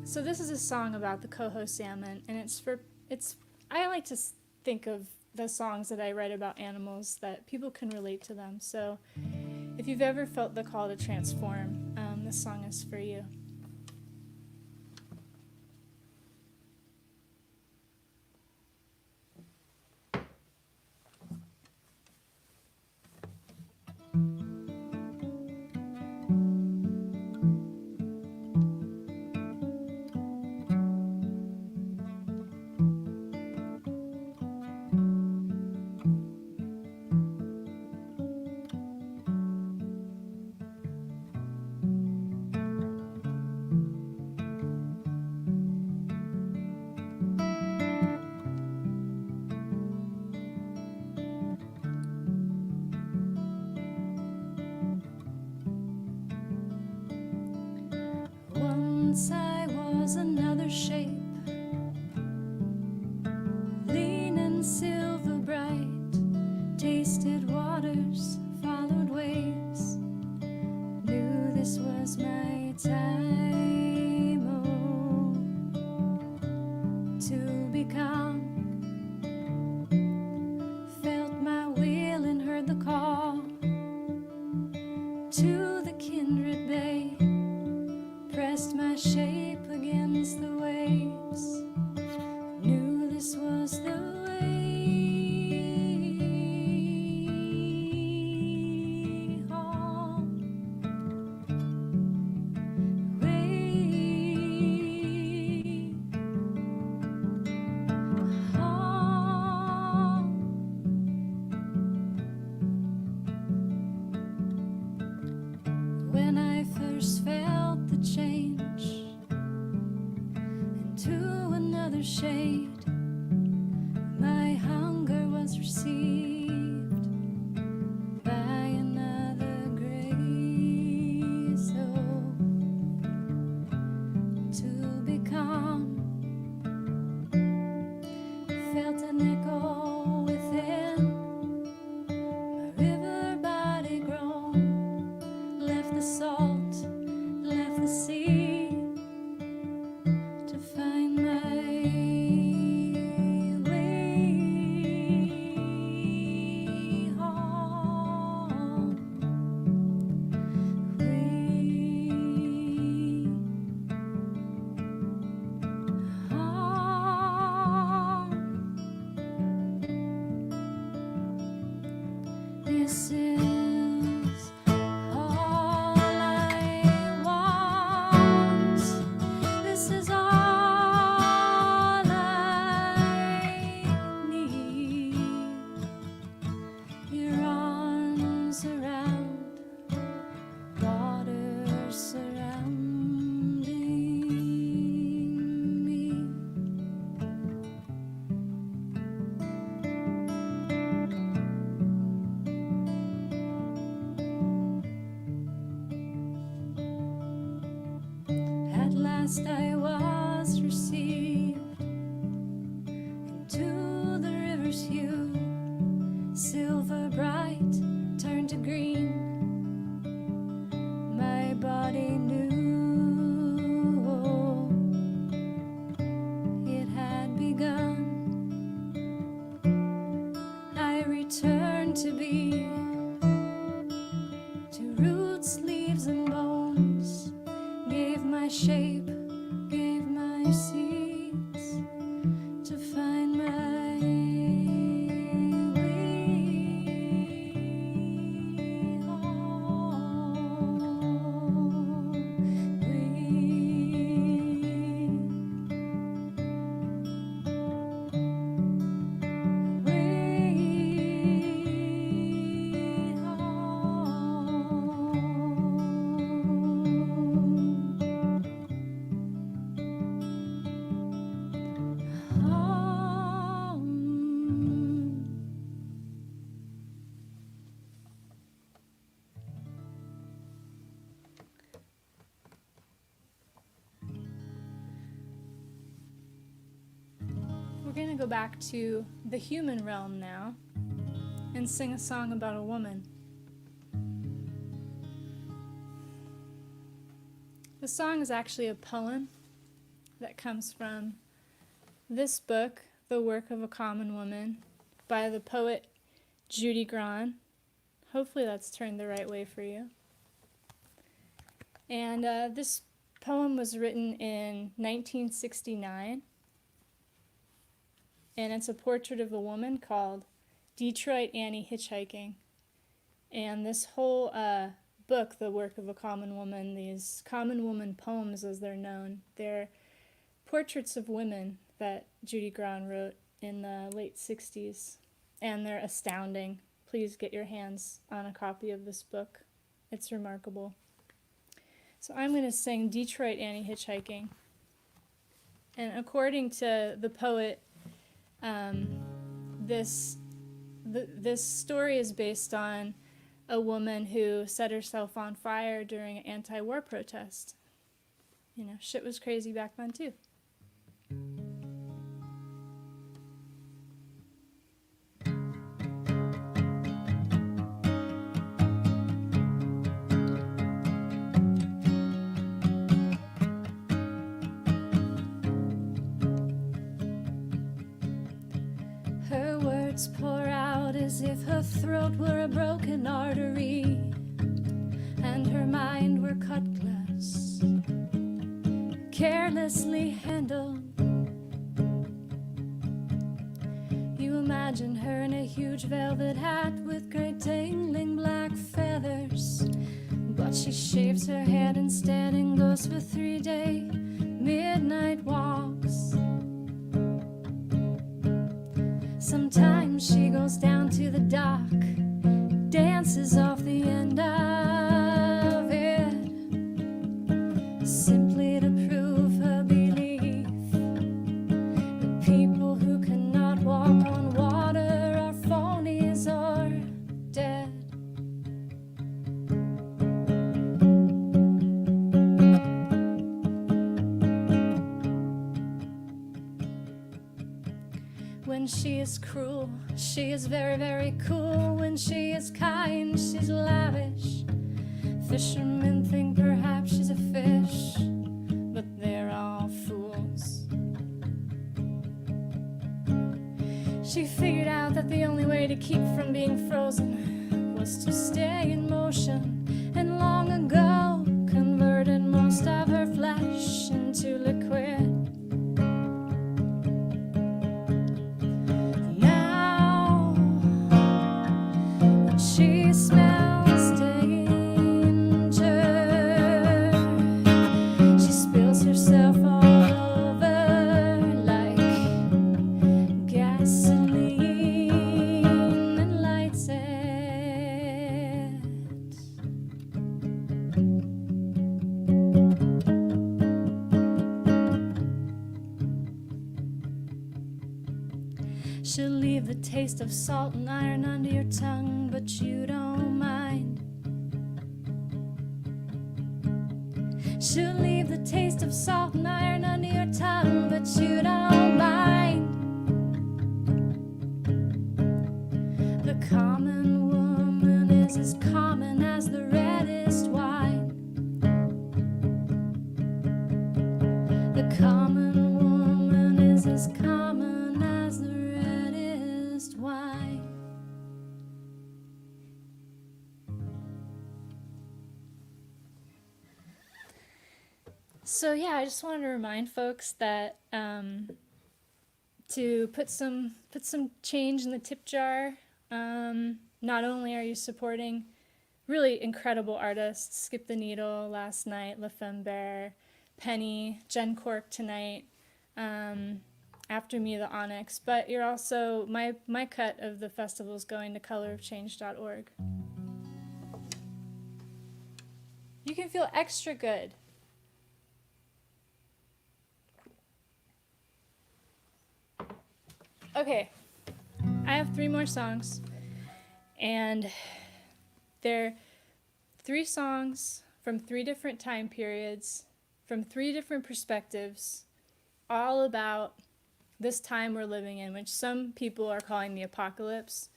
So this is a song about the coho salmon, and I like to think of the songs that I write about animals that people can relate to them. So if you've ever felt the call to transform, this song is for you. Once I was another shape, lean and silver bright, tasted waters, followed waves, knew this was my time, oh, to become, felt my will and heard the call to the kindred bay, pressed my shape against the waves, knew this was the way home. Way home. When I first felt the change into another shade, my hunger was received by another grace, oh, to become, felt an echo within, my river body grown, left the salt, left the sea, to find my way home. Way home. last I was received into the river's hue, silver bright turned to green. My body knew it had begun. I returned to be, to roots, leaves, and bones, gave my shape, gave my seeds, to find my way home. We're going to go back to the human realm now and sing a song about a woman. The song is actually a poem that comes from this book, The Work of a Common Woman, by the poet Judy Grahn. Hopefully that's turned the right way for you. And this poem was written in 1969. And it's a portrait of a woman called Detroit Annie Hitchhiking. And this whole book, The Work of a Common Woman, these common woman poems as they're known, they're portraits of women that Judy Grahn wrote in the late 60s. And they're astounding. Please get your hands on a copy of this book. It's remarkable. So I'm going to sing Detroit Annie Hitchhiking. And according to the poet, this story is based on a woman who set herself on fire during an anti-war protest. You know, shit was crazy back then too. Her words pour out as if her throat were a broken artery and her mind were cut glass, carelessly handled. You imagine her in a huge velvet hat with great dangling black feathers, but she shaves her head instead and goes for 3-day midnight walks. Sometimes she goes down to the dock, dances off the end of it, simply to prove her belief that people who cannot walk on water are phonies or dead. When she is cruel, she is very, very cool. When she is kind, she's lavish. Fishermen think perhaps she's a fish, but they're all fools. She figured out that the only way to keep from being frozen was to stay in motion, and long ago converted most of her flesh into liquid. She smells danger. She spills herself all over like gasoline and lights it. She'll leave the taste of salt and iron under your tongue, but you don't mind. She'll leave the taste of salt and iron under your tongue, but you don't mind. The common woman is as common as the reddest wine. The common woman is as common as the reddest wine. So yeah, I just wanted to remind folks that to put some change in the tip jar. Not only are you supporting really incredible artists, Skip the Needle last night, Lafemmebear, Penny, Jen Cork tonight, after me the Onyx, but you're also, my cut of the festival is going to colorofchange.org. You can feel extra good. Okay, I have 3 more songs, and they're 3 songs from 3 different time periods, from 3 different perspectives, all about this time we're living in, which some people are calling the apocalypse,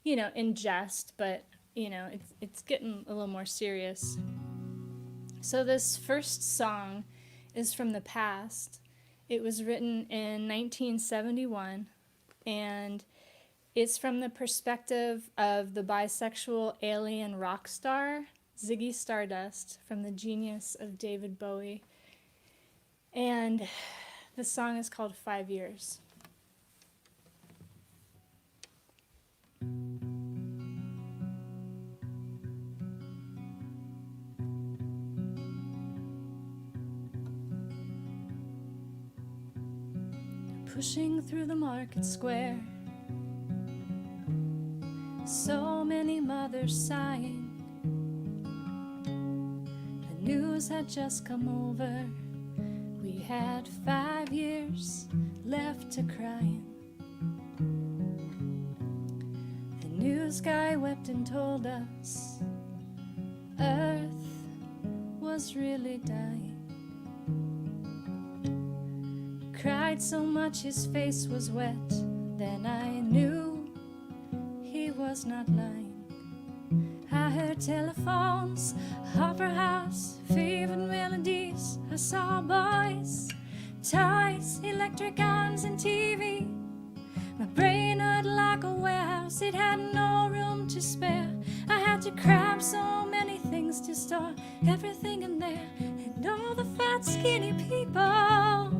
you know, in jest, but, you know, it's getting a little more serious. So this first song is from the past. It was written in 1971. And it's from the perspective of the bisexual alien rock star, Ziggy Stardust, from the genius of David Bowie. And the song is called 5 Years. Pushing through the market square, so many mothers sighing. The news had just come over. We had 5 years left to crying. The news guy wept and told us Earth was really dying. Cried so much his face was wet, then I knew he was not lying. I heard telephones, opera house, favorite melodies. I saw boys, toys, electric arms and TV. My brain hurt like a warehouse, it had no room to spare. I had to cram so many things to store everything in there. And all the fat skinny people,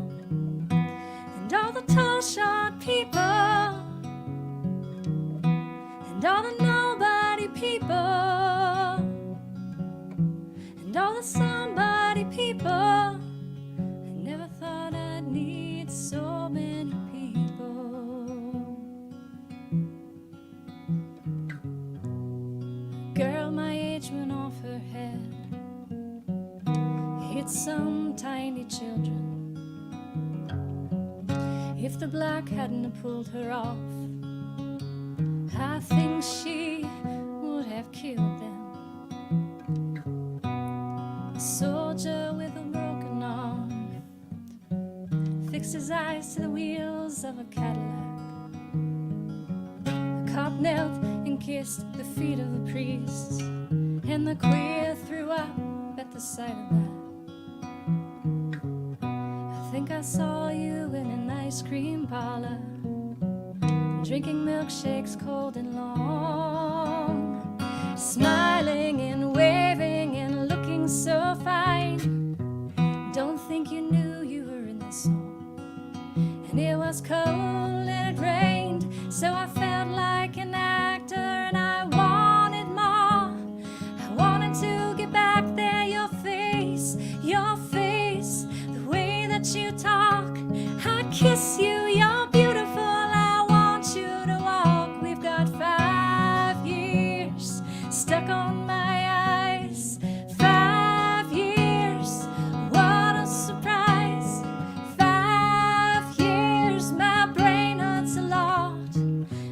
and all the tall, short people, and all the nobody people, and all the somebody people. I never thought I'd need so many people. Girl my age went off her head, hit some tiny children. If the black hadn't have pulled her off, I think she would have killed them. A soldier with a broken arm fixed his eyes to the wheels of a Cadillac. The cop knelt and kissed the feet of the priest, and the queer threw up at the sight of that. I think I saw you in an ice cream parlor, drinking milkshakes cold and long, smiling and waving and looking so fine. Don't think you knew you were in the song. And it was cold and it rained, so I felt like an actor, and I wanted more. I wanted to get back there, your face, the way that you talk. I'd kiss you, you're beautiful, I want you to walk. We've got 5 years stuck on my eyes. 5 years, what a surprise. 5 years, my brain hurts a lot.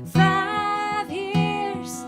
5 years,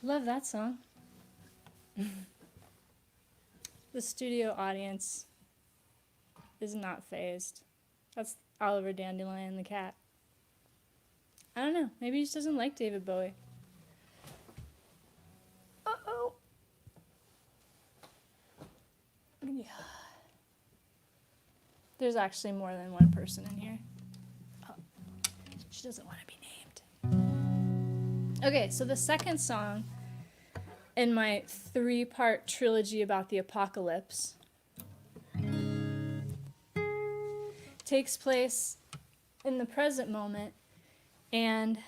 Love that song. The studio audience is not phased. That's Oliver Dandelion the cat. I don't know. Maybe he just doesn't like David Bowie. Uh-oh. Yeah. There's actually more than one person in here. Oh, she doesn't want to be named. Okay, so the second song in my 3-part trilogy about the apocalypse takes place in the present moment, and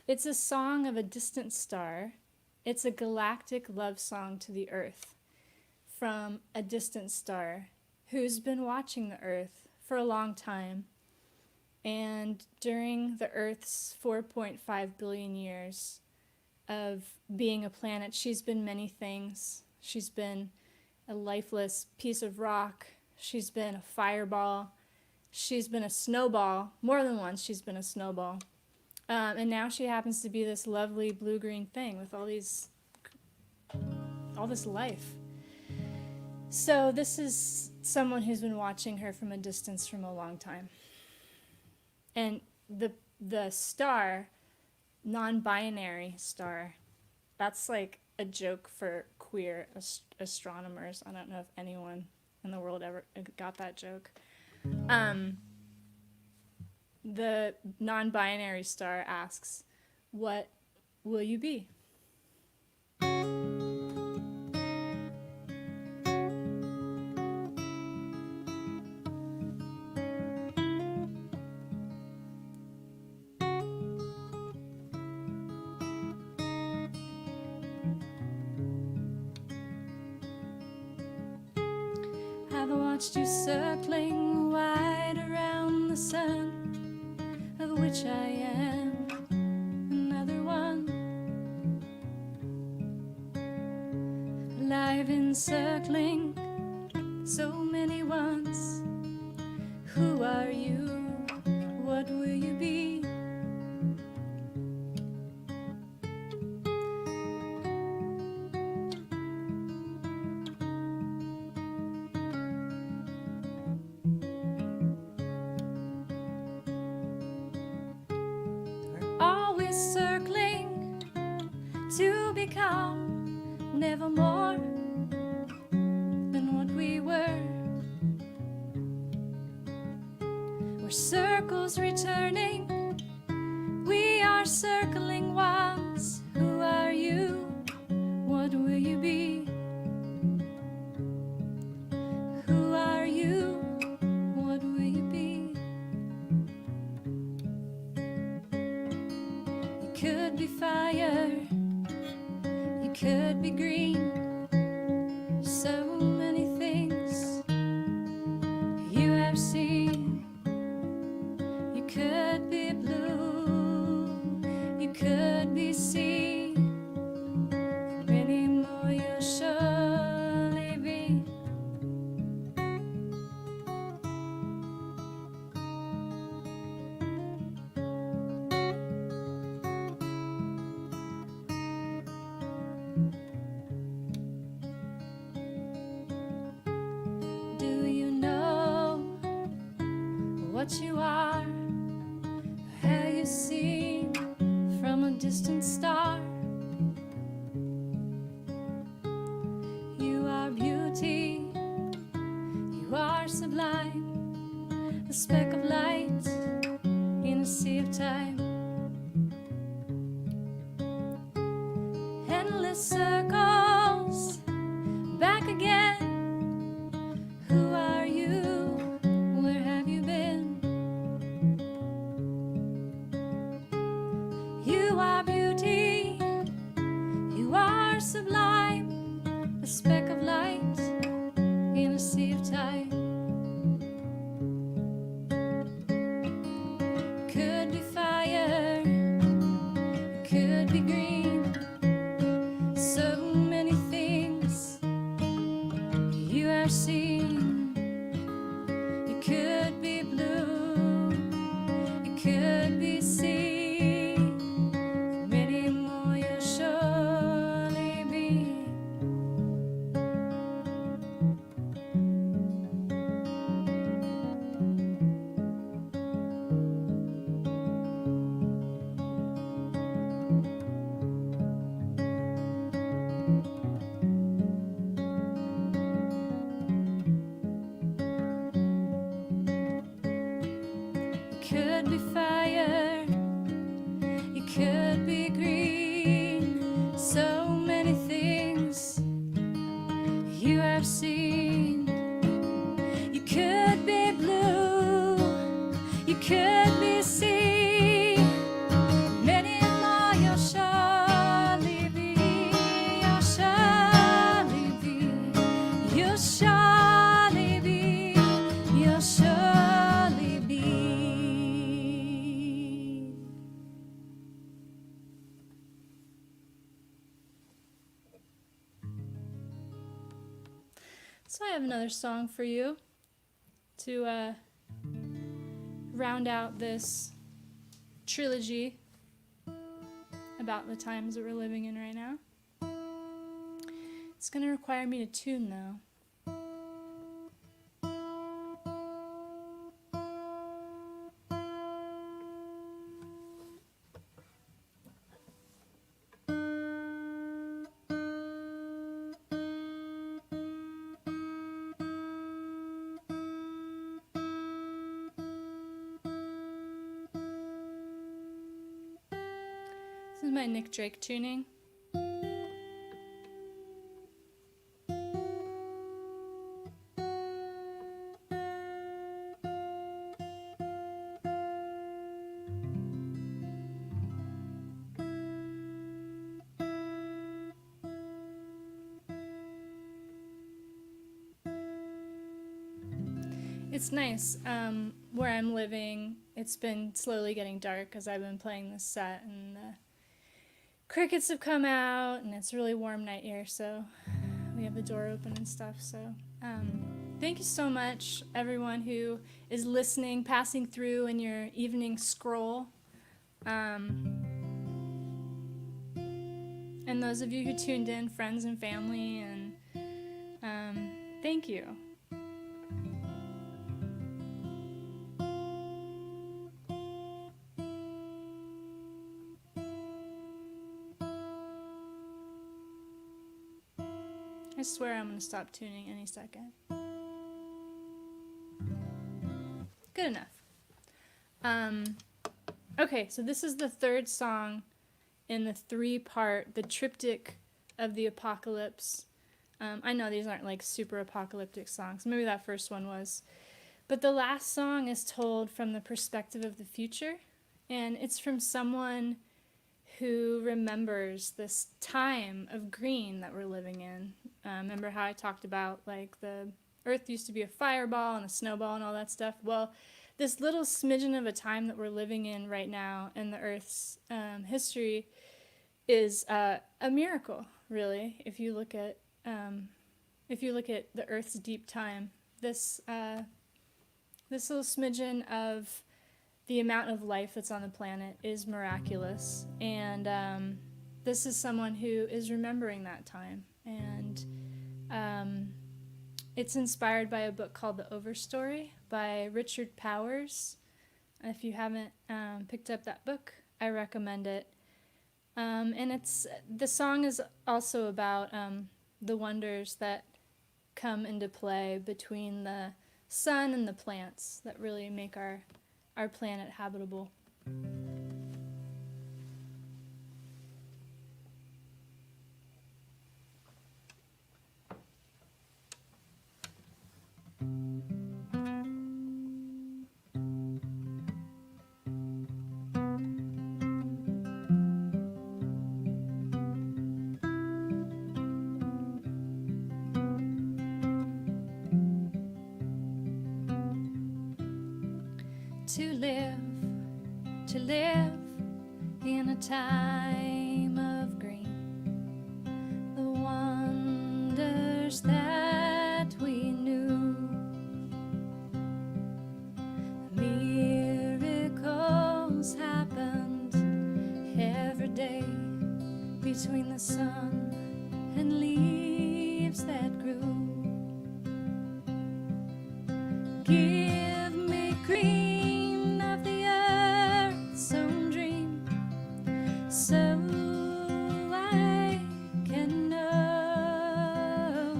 it's a song of a distant star. It's a galactic love song to the Earth from a distant star who's been watching the Earth for a long time. And during the Earth's 4.5 billion years of being a planet, she's been many things. She's been a lifeless piece of rock. She's been a fireball. She's been a snowball. More than once she's been a snowball. And now she happens to be this lovely blue-green thing with all this life. So this is someone who's been watching her from a distance from a long time. And the star, non-binary star, that's like a joke for queer astronomers. I don't know if anyone in the world ever got that joke. The non-binary star asks, "What will you be?" I've watched you circling wide around the sun, of which I am another one, alive encircling so many ones. Who are you? What will you be? Always circling to become never more than what we were. We're circles returning, we are circling ones. Who are you? What will you be? Who are you? What will you be? You could be fire, you could be green, so many things you have seen. You could be blue, you could be sea, many more you'll surely be. Do you know what you are? Have you seen from a distant star? You are beauty, you are sublime, a speck of light in a sea of time. Endless circles, back again. Who are you? Where have you been? You are beauty, you are sublime, a speck of light in a sea of time. Could be fire, could be green, so many things you have seen. You could be blue, you could be sea, many could be fire, you could be green, so many things you have seen. You could be blue, you could be sea, many more you'll surely be, you'll surely be, you'll surely be, you'll surely be. So I have another song for you to round out this trilogy about the times that we're living in right now. It's going to require me to tune, though. This is my Nick Drake tuning. It's nice. Where I'm living, it's been slowly getting dark as I've been playing this set, and the crickets have come out, and it's a really warm night here, so we have the door open and stuff. So thank you so much, everyone who is listening, passing through in your evening scroll. And those of you who tuned in, friends and family, and thank you. I swear I'm going to stop tuning any second. Good enough. Okay, so this is the third song in the three-part, the triptych of the apocalypse. I know these aren't like super apocalyptic songs. Maybe that first one was. But the last song is told from the perspective of the future. And it's from someone who remembers this time of green that we're living in. Remember how I talked about like the earth used to be a fireball and a snowball and all that stuff? Well, this little smidgen of a time that we're living in right now in the earth's history is a miracle, really. If you look at the earth's deep time, this little smidgen of the amount of life that's on the planet is miraculous, and this is someone who is remembering that time, and it's inspired by a book called The Overstory by Richard Powers. If you haven't picked up that book, I recommend it. And the song is also about the wonders that come into play between the sun and the plants that really make our planet habitable. To live in a time of green, the wonders that we knew, miracles happened every day between the sun and leaves that grew. Give me green of the earth's own dream, so I can know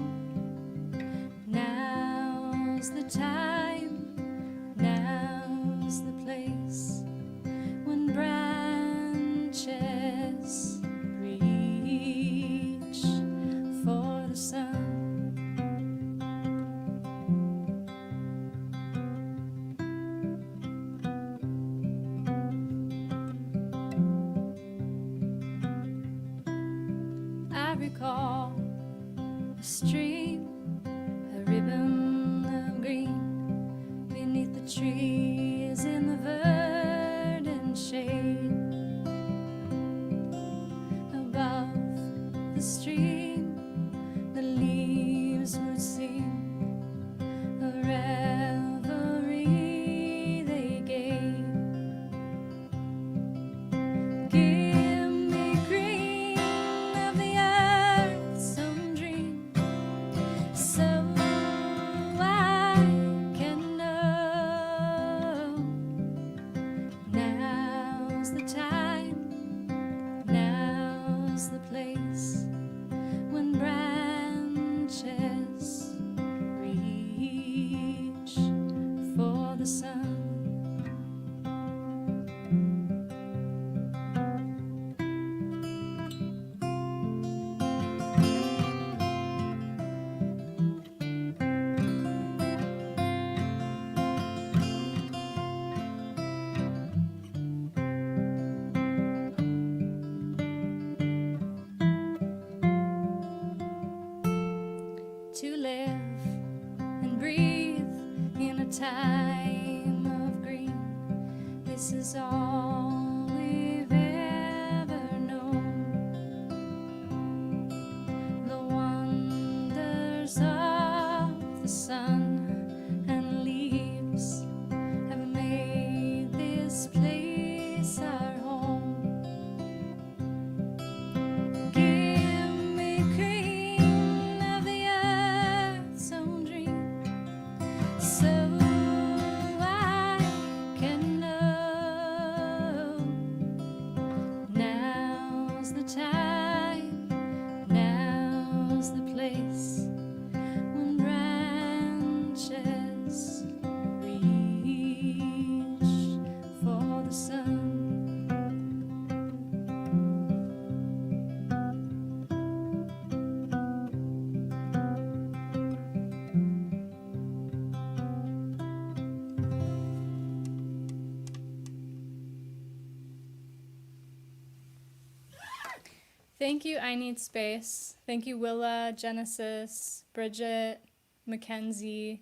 call a stream, a ribbon of green beneath the trees in the verdant shade. Above the stream, the leaves would sing a reverie they gave. Give me green of the earth's own dream, so I can know. Now's the time, now's the place, when branches reach for the sun. To live and breathe in a time of green, this is all we've ever known. The wonders of the sun and leaves have made this place our home. Give me green of the earth's own dream, so I can know. Now's the time, now's the place, when branches reach for the sun. Thank you, I Need Space. Thank you, Willa, Genesis, Bridget, Mackenzie.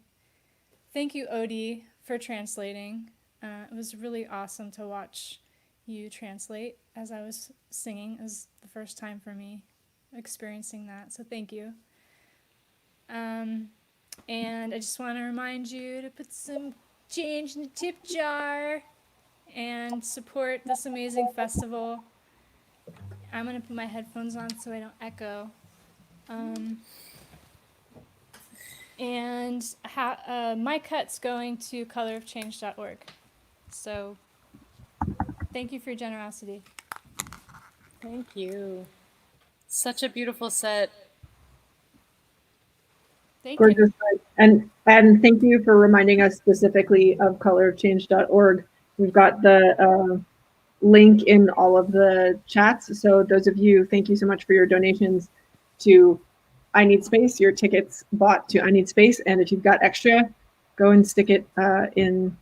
Thank you, Odie, for translating. It was really awesome to watch you translate as I was singing. It was the first time for me experiencing that, so thank you. And I just want to remind you to put some change in the tip jar and support this amazing festival. I'm going to put my headphones on so I don't echo. And my cut's going to colorofchange.org. So thank you for your generosity. Thank you. Such a beautiful set. Thank Gorgeous. you. And thank you for reminding us specifically of colorofchange.org. We've got the link in all of the chats. So those of you, thank you so much for your donations to I Need Space, your tickets bought to I Need Space. And if you've got extra, go and stick it in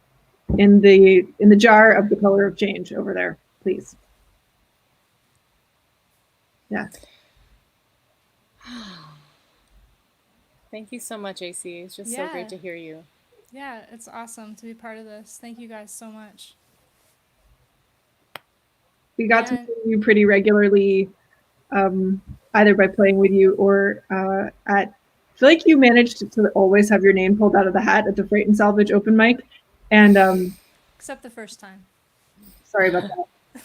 the jar of the color of change over there, please. Yeah. Thank you so much, AC. It's just so great to hear you. Yeah, it's awesome to be part of this. Thank you guys so much. We got to see you pretty regularly, either by playing with you or I feel like you managed to always have your name pulled out of the hat at the Freight and Salvage open mic. And except the first time. Sorry about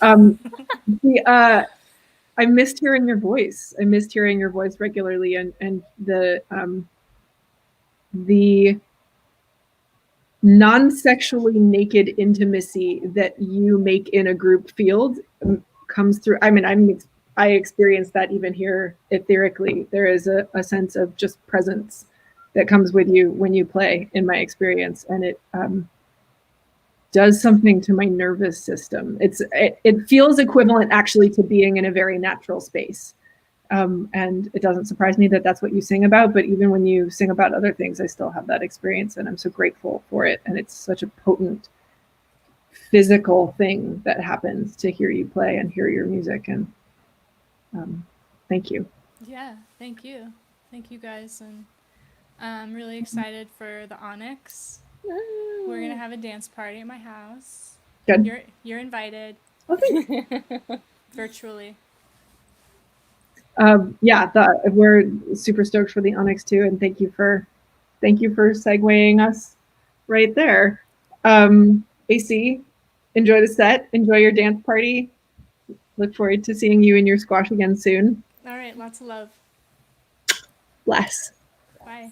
that. I missed hearing your voice. I missed hearing your voice regularly, and the non-sexually naked intimacy that you make in a group field comes through. I mean, I experienced that even here etherically. There is a sense of just presence that comes with you when you play, in my experience, and it does something to my nervous system. It feels equivalent actually to being in a very natural space. And it doesn't surprise me that that's what you sing about, but even when you sing about other things, I still have that experience, and I'm so grateful for it. And it's such a potent physical thing that happens to hear you play and hear your music. And thank you. Yeah, thank you. Thank you guys. And I'm really excited for the Onyx. We're going to have a dance party at my house. Good. You're invited. Oh, thanks. Virtually. Yeah, we're super stoked for the Onyx too, and thank you for segueing us right there. AC, enjoy the set, enjoy your dance party. Look forward to seeing you in your squash again soon. All right, lots of love. Bless. Bye.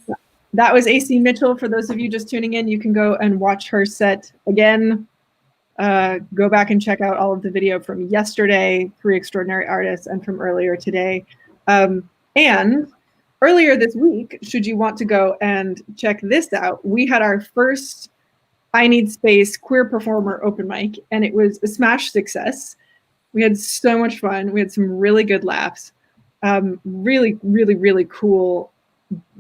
That was AC Mitchell. For those of you just tuning in, you can go and watch her set again. Go back and check out all of the video from yesterday, 3 extraordinary artists, and from earlier today. And earlier this week, should you want to go and check this out, we had our first I Need Space queer performer open mic, and it was a smash success. We had so much fun. We had some really good laughs. Really, really, really cool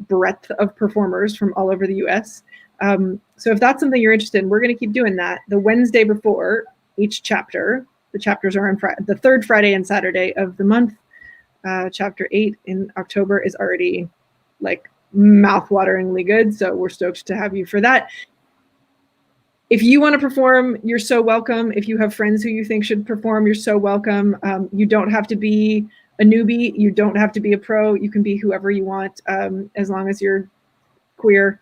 breadth of performers from all over the US. So if that's something you're interested in, we're going to keep doing that. The Wednesday before each chapter, the chapters are on the third Friday and Saturday of the month. Chapter 8 in October is already like mouth-wateringly good. So we're stoked to have you for that. If you want to perform, you're so welcome. If you have friends who you think should perform, you're so welcome. You don't have to be a newbie. You don't have to be a pro. You can be whoever you want, as long as you're queer.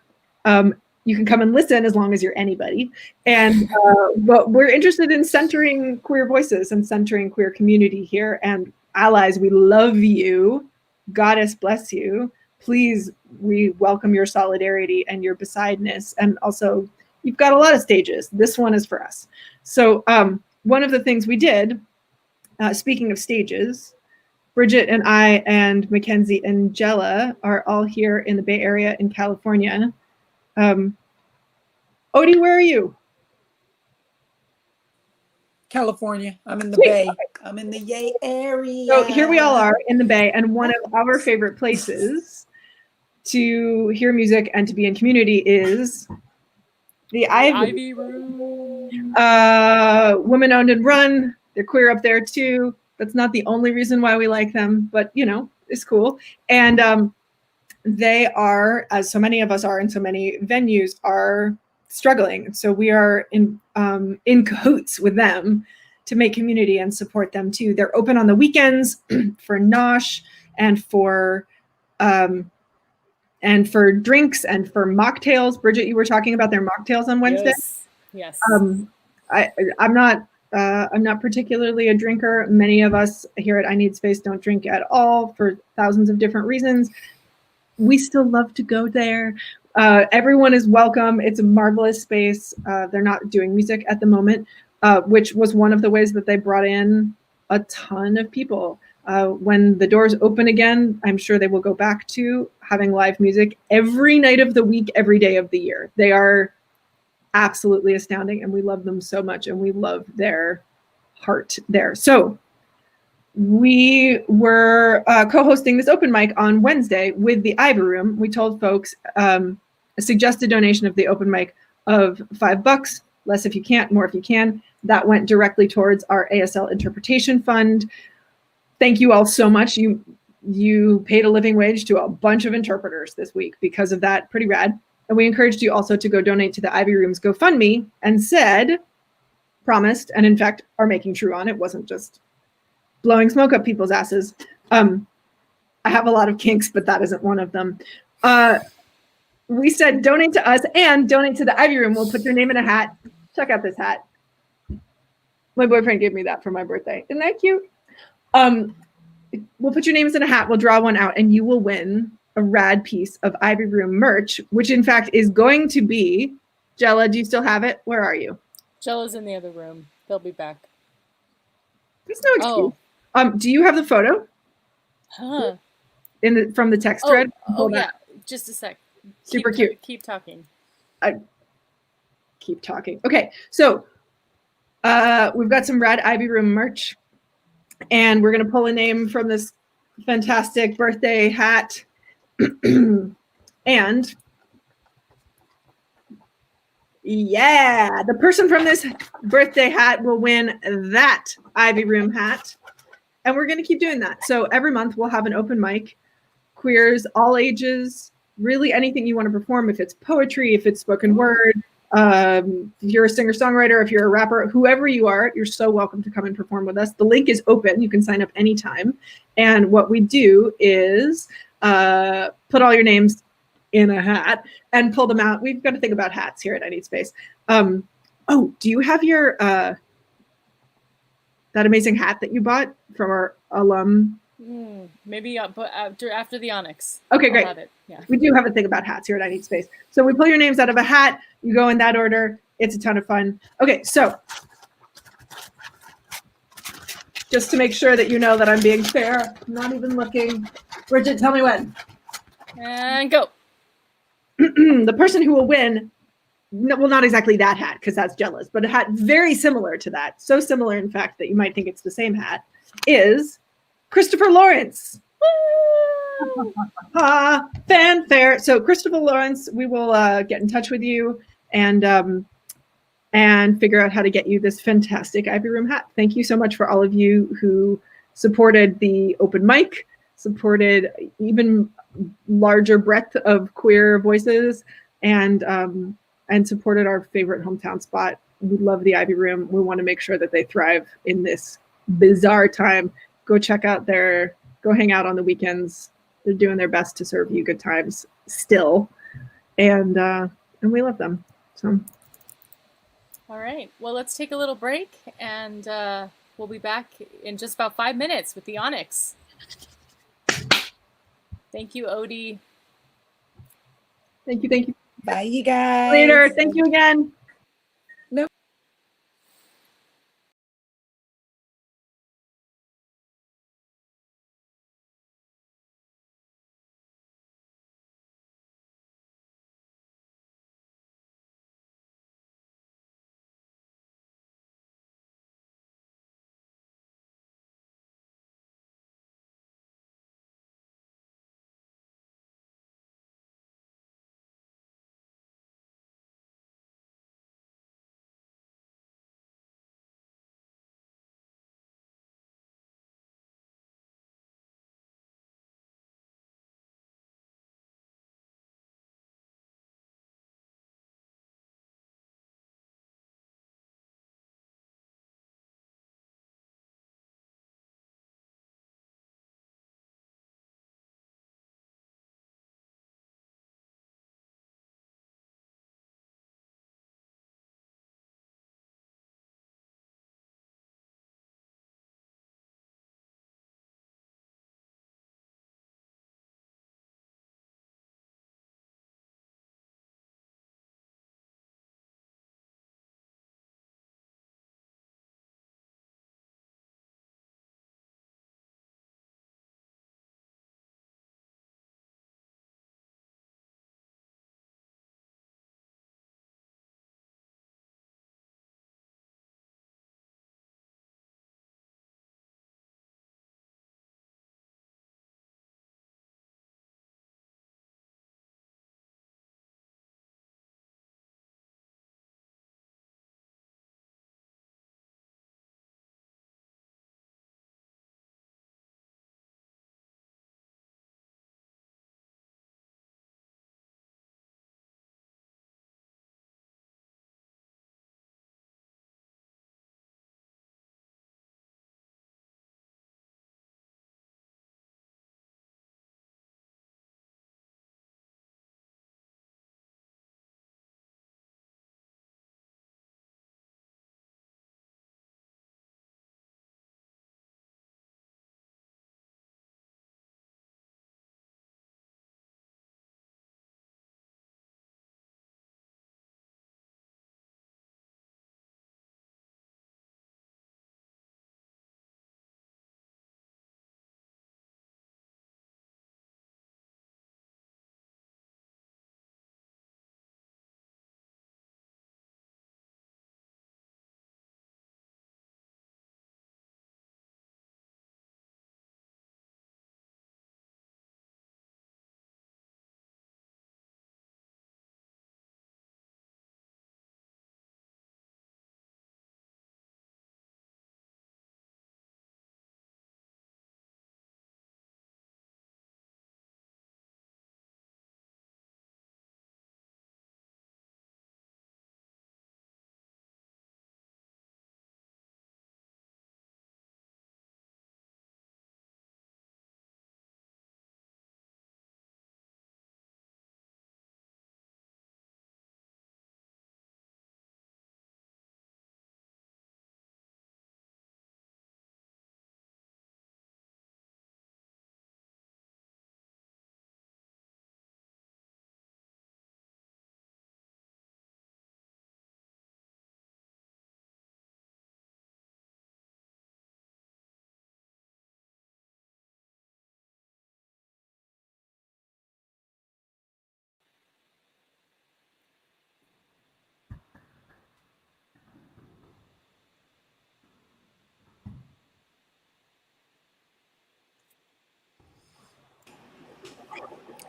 You can come and listen as long as you're anybody. And but we're interested in centering queer voices and centering queer community here. And allies, we love you. Goddess bless you. Please, we welcome your solidarity and your besideness. And also, you've got a lot of stages. This one is for us. So one of the things we did, speaking of stages, Bridget and I and Mackenzie and Jella are all here in the Bay Area in California. Odie, where are you? California. I'm in the Sweet. Bay. I'm in the Yay area. So here we all are in the Bay, and one of our favorite places to hear music and to be in community is the Ivy Room. Women owned and run. They're queer up there too. That's not the only reason why we like them, but you know, it's cool. And they are, as so many of us are in so many venues, are struggling. So we are in cahoots with them to make community and support them too. They're open on the weekends for nosh and for drinks and for mocktails. Bridget, you were talking about their mocktails on Wednesday. Yes. I'm not particularly a drinker. Many of us here at I Need Space don't drink at all for thousands of different reasons. We still love to go there. Everyone is welcome. It's a marvelous space. They're not doing music at the moment, which was one of the ways that they brought in a ton of people. When the doors open again, I'm sure they will go back to having live music every night of the week, every day of the year. They are absolutely astounding, and we love them so much, and we love their heart there. So we were co-hosting this open mic on Wednesday with the Ivy Room. We told folks a suggested donation of the open mic of $5, less if you can't, more if you can. That went directly towards our ASL interpretation fund. Thank you all so much. You paid a living wage to a bunch of interpreters this week because of that. Pretty rad. And we encouraged you also to go donate to the Ivy Room's GoFundMe, and promised, and in fact are making true on it. Wasn't just blowing smoke up people's asses. I have a lot of kinks, but that isn't one of them. We said donate to us and donate to the Ivy Room. We'll put your name in a hat. Check out this hat. My boyfriend gave me that for my birthday. Isn't that cute? We'll put your names in a hat. We'll draw one out, and you will win a rad piece of Ivy Room merch, which in fact is going to be, Jella, do you still have it? Where are you? Jella's in the other room. They'll be back. There's no excuse. Do you have the photo? Huh. From the text thread? Oh yeah. Just a sec. Super cute. Keep talking. Keep talking. Okay, so we've got some rad Ivy Room merch, and we're gonna pull a name from this fantastic birthday hat. And yeah, the person from this birthday hat will win that Ivy Room hat. And we're going to keep doing that. So every month we'll have an open mic, queers, all ages, really anything you want to perform. If it's poetry, if it's spoken word, if you're a singer-songwriter, if you're a rapper, whoever you are, you're so welcome to come and perform with us. The link is open. You can sign up anytime. And what we do is put all your names in a hat and pull them out. We've got to think about hats here at I Need Space. Oh, do you have your that amazing hat that you bought from our alum? Maybe but after the Onyx. Okay, great. I'll have it. Yeah. We do have a thing about hats here at I Need Space. So we pull your names out of a hat. You go in that order. It's a ton of fun. Okay, so just to make sure that you know that I'm being fair, I'm not even looking. Bridget, tell me when. And go. The person who will win, well, not exactly that hat because that's jealous, but a hat very similar to that, so similar in fact that you might think it's the same hat, is Christopher Lawrence. Fanfare. So Christopher Lawrence, we will get in touch with you and figure out how to get you this fantastic Ivy Room hat. Thank you so much for all of you who supported the open mic, supported even larger breadth of queer voices, and supported our favorite hometown spot. We love the Ivy Room. We want to make sure that they thrive in this bizarre time. Go check out go hang out on the weekends. They're doing their best to serve you good times still. And we love them. So. All right. Well, let's take a little break, and we'll be back in just about 5 minutes with the Onyx. Thank you, Odie. Thank you. Bye, you guys. Later. Thank you again.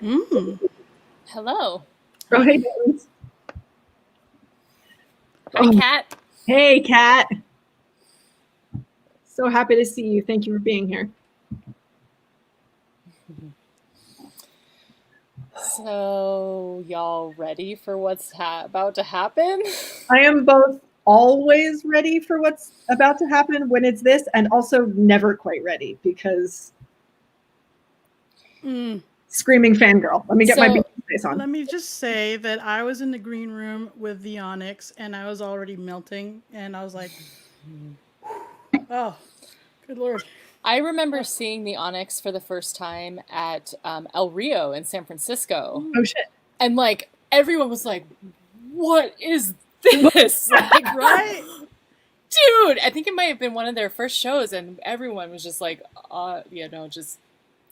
Hello. Oh, hey, James. Hi, Kat. Hey, Kat. So happy to see you. Thank you for being here. So, y'all ready for what's about to happen? I am both always ready for what's about to happen when it's this, and also never quite ready because screaming fangirl. Let me get my beanie face on. Let me just say that I was in the green room with the Onyx, and I was already melting, and I was like, oh, good Lord. I remember seeing the Onyx for the first time at El Rio in San Francisco. Oh, shit. And, like, everyone was like, what is this? Like, right? Dude, I think it might have been one of their first shows, and everyone was just like, just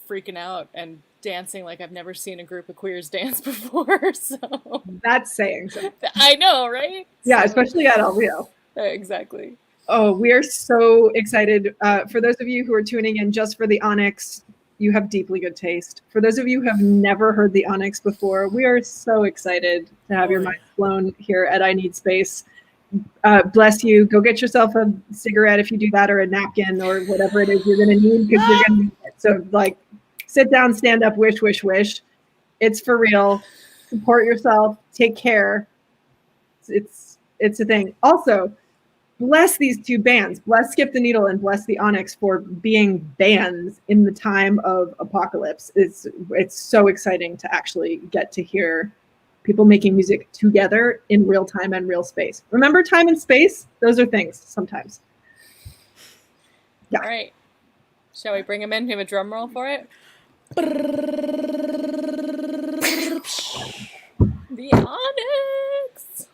freaking out and dancing like I've never seen a group of queers dance before. So that's saying something. I know, right? Yeah, so, especially at El Rio. Exactly. Oh, we are so excited. For those of you who are tuning in just for the Onyx, you have deeply good taste. For those of you who have never heard the Onyx before, we are so excited to have your mind blown here at I Need Space. Bless you. Go get yourself a cigarette if you do that, or a napkin, or whatever it is you're going to need, because you're going to need it. So, like, sit down, stand up, wish, wish, wish. It's for real. Support yourself. Take care. It's a thing. Also, bless these two bands. Bless Skip the Needle and bless the Onyx for being bands in the time of apocalypse. It's so exciting to actually get to hear people making music together in real time and real space. Remember time and space? Those are things sometimes. Yeah. All right. Shall we bring him in? Do you have a drum roll for it? The Onyx.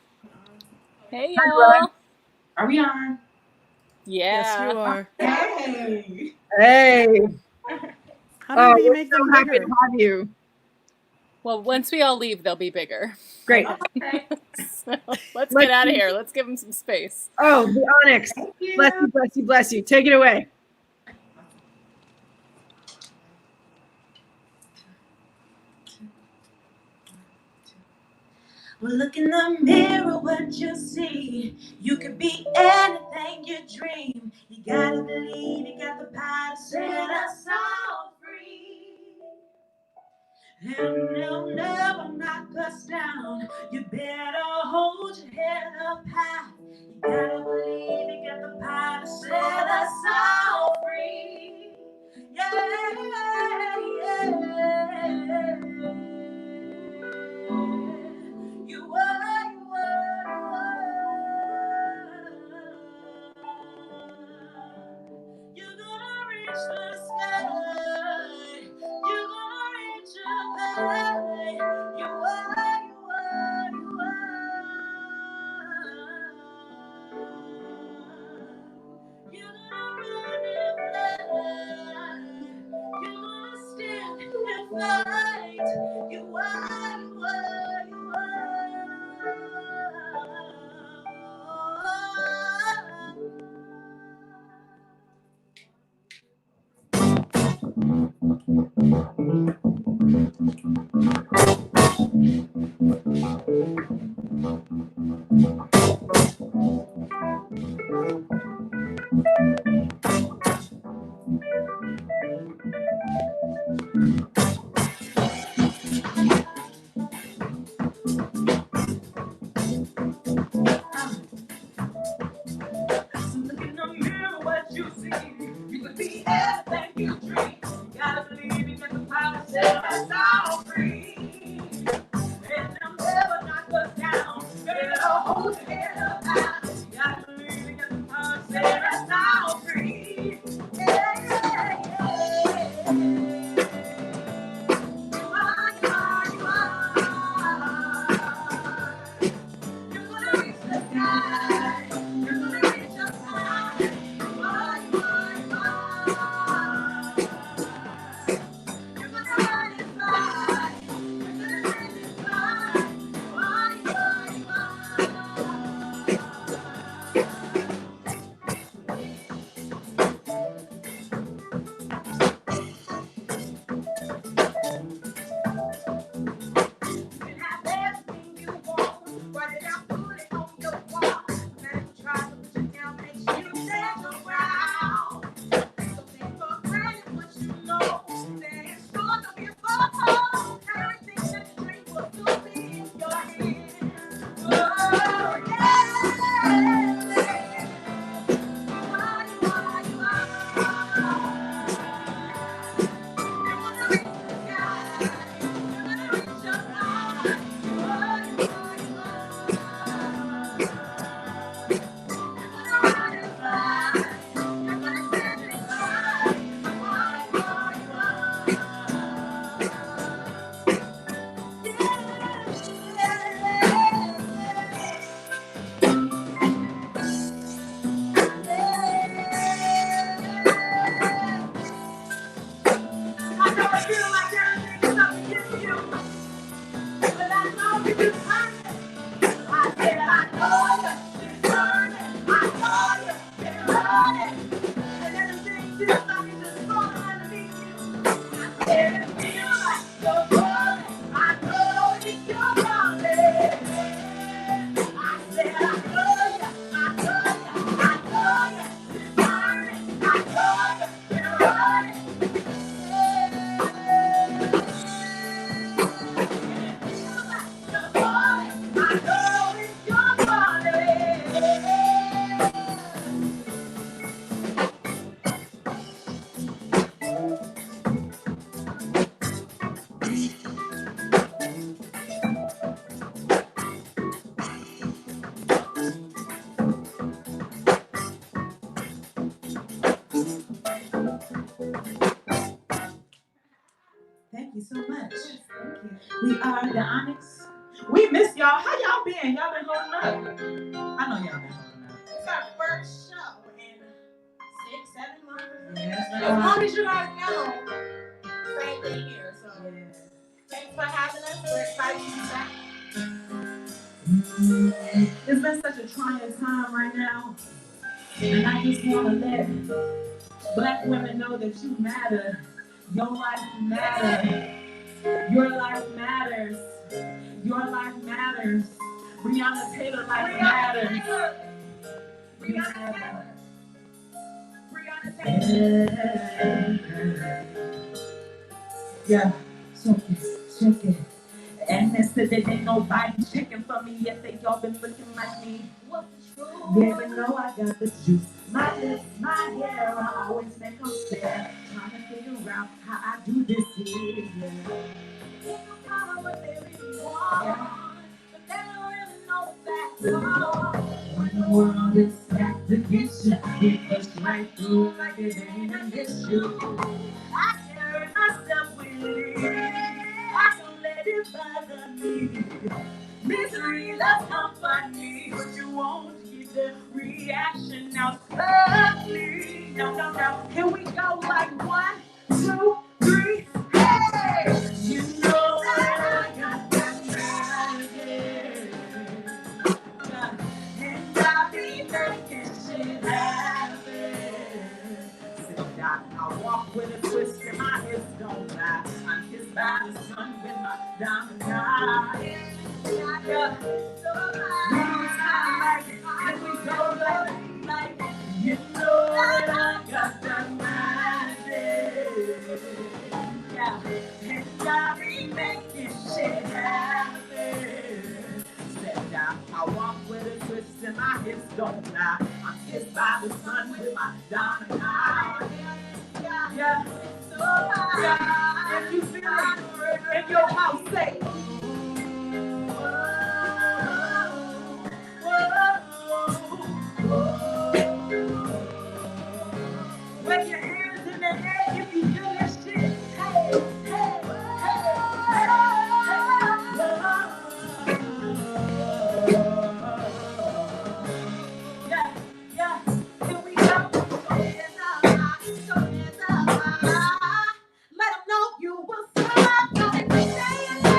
Hey, y'all. Are we on? Yeah. Yes, you are. Hey. Hey. How do we make them happy bigger? to have you. Well, once we all leave, they'll be bigger. Great. Okay. So let's get out of here. Let's give them some space. Oh, the Onyx. Bless you, bless you, bless you. Take it away. Well, look in the mirror, what you see. You could be anything you dream. You gotta believe you got the power to set us all free. And they'll never knock us down. You better hold your head up high. You gotta believe you got the power to set us all free. Yeah, yeah. You are, you you're gonna reach the sky. You're gonna reach up high. You are, you are, you are. You're gonna run and fly. You're gonna stand and fight. You are, you are, you So look in the mirror, what you see. You could be everything you dream. You gotta believe you got the power to set us all free. And I'm never knock us down. Better hold your head up high. You gotta believe you got the power to set us all And everything feels like it's just falling underneath you. I said it feels like you're falling. I know it's your falling. I said I know you, I know you, I know you. Darling, I know you, you're running. Thank you so much. We are the Onyx. We miss y'all. How y'all been? Y'all been holding up? I know y'all been holding up. It's our first show in 6-7 months. Yes, as long as you guys know, same thing here. So thanks for having us. We're excited to be back. It's been such a trying time right now. And I just want to let Black women know that you matter. Your life matters. Your life matters. Your life matters. Breonna Taylor life matters. Breonna Taylor. Breonna Taylor. Yeah. Check it. And they said that ain't nobody checking for me yet. They all been looking like me. What's the truth? Yeah, but know I got the juice. My lips, my hair, I always make them stare. Trying to figure out how I do this here. People call what they really want, but they don't really know what's when the world is stacked against you, it push right through like it ain't an issue. I carry myself with it. I don't let it bother me. Misery loves company, but you won't get the reaction now. Ugly. No. Can we go like 1, 2, 3? Hey! You know that I got that magic. And I'll be making shit happen. Sit down, I walk with a twist and my hips don't lie. I'm kissed by the sun with my diamond eyes. Yeah, so high. And we go like, you know that I got that magic. Yeah, and I'll be making shit happen. Step down, I walk with a twist and my hips don't lie. I'm kissed by the sun with my diamond eyes. Yeah, so high. Yeah, if you feel it in your house, say. Wave your hands in the air if you feel that shit. Hey, hey, yeah, here we go. Let them know you will survive.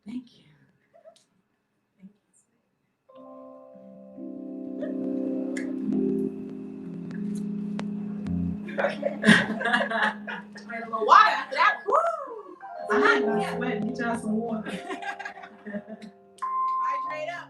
Thank you. I had a little water after that. Woo! I sweat. Get y'all some water. Hydrate up.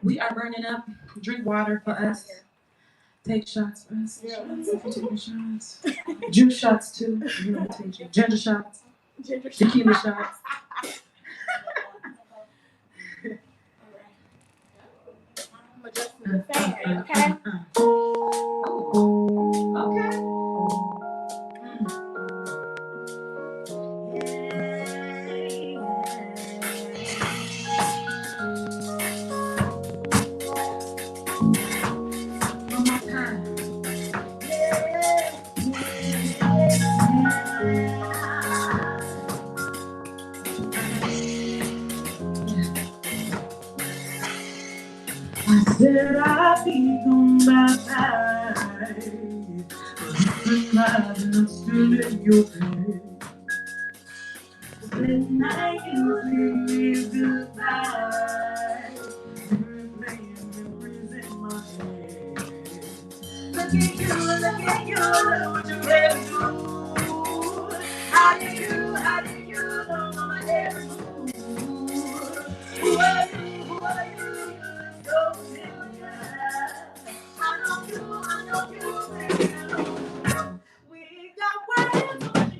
We are burning up. Drink water for us. Take shots for us. Shots if you're taking shots. Juice shots too. You know, take your ginger shots. Tequila shots. I'm adjusting the fan, okay? Okay. Yes. Said I'd be gone by night, but this night I'm still in your bed. That night you say goodbye, replaying memories in my head. Look at you, look what you ever do. How do you know my every move? Who are you, so familiar. I know you, baby. We got way too much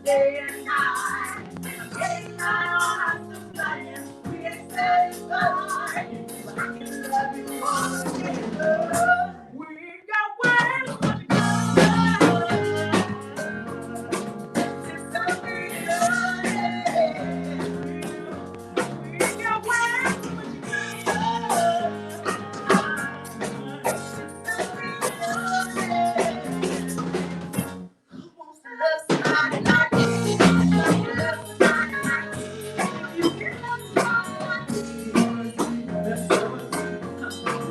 day and night. Day and night on the flying. We ain't satisfied. But I can love you all again. We got way to go. Since I've been loving. We got way to go. Since I've been loving. Who wants to love somebody like you? Love somebody like you. You can love somebody like you. Who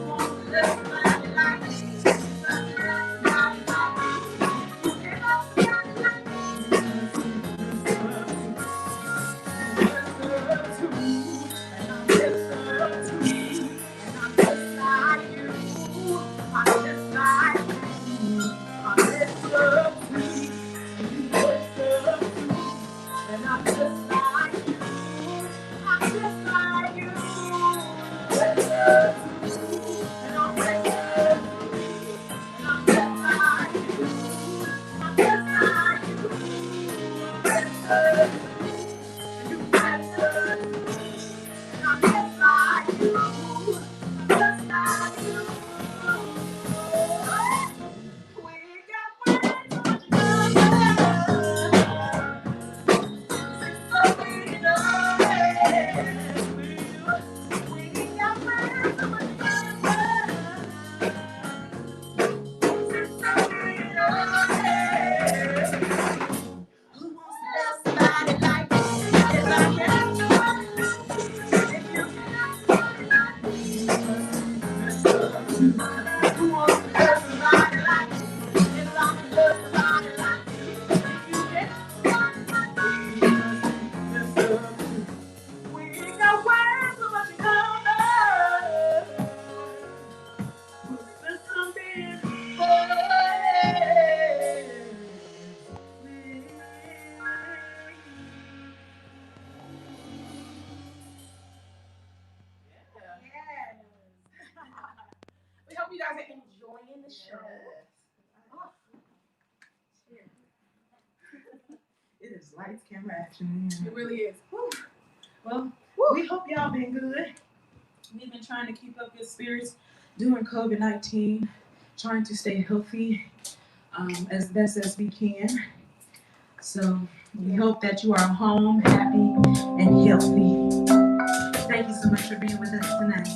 wants to love somebody like you? Love somebody like you. You can love somebody like We hope you guys are enjoying the show. It is lights, camera, action. It really is. Whew. Well, we hope y'all been good. We've been trying to keep up your spirits during COVID-19, trying to stay healthy as best as we can. So we hope that you are home, happy, and healthy. Thank you so much for being with us tonight.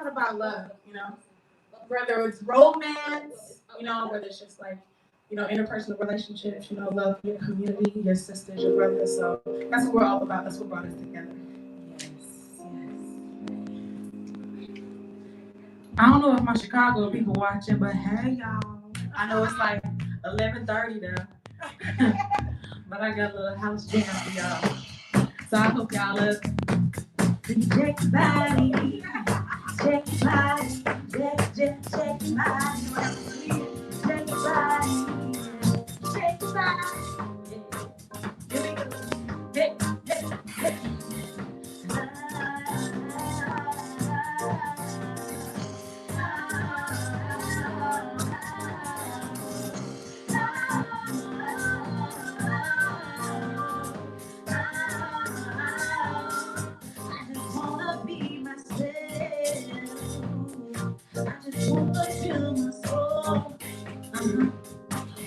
About love, whether it's romance, whether it's just like, interpersonal relationships, love your community, your sisters, your brothers. So that's what we're all about. That's what brought us together. Yes, yes. I don't know if my Chicago people watching, but hey, y'all. I know it's like 11:30 there, but I got a little house jam for y'all. So I hope y'all love. Check your body, check your body, check your body, check your body, check your body. Hey, hey, hey.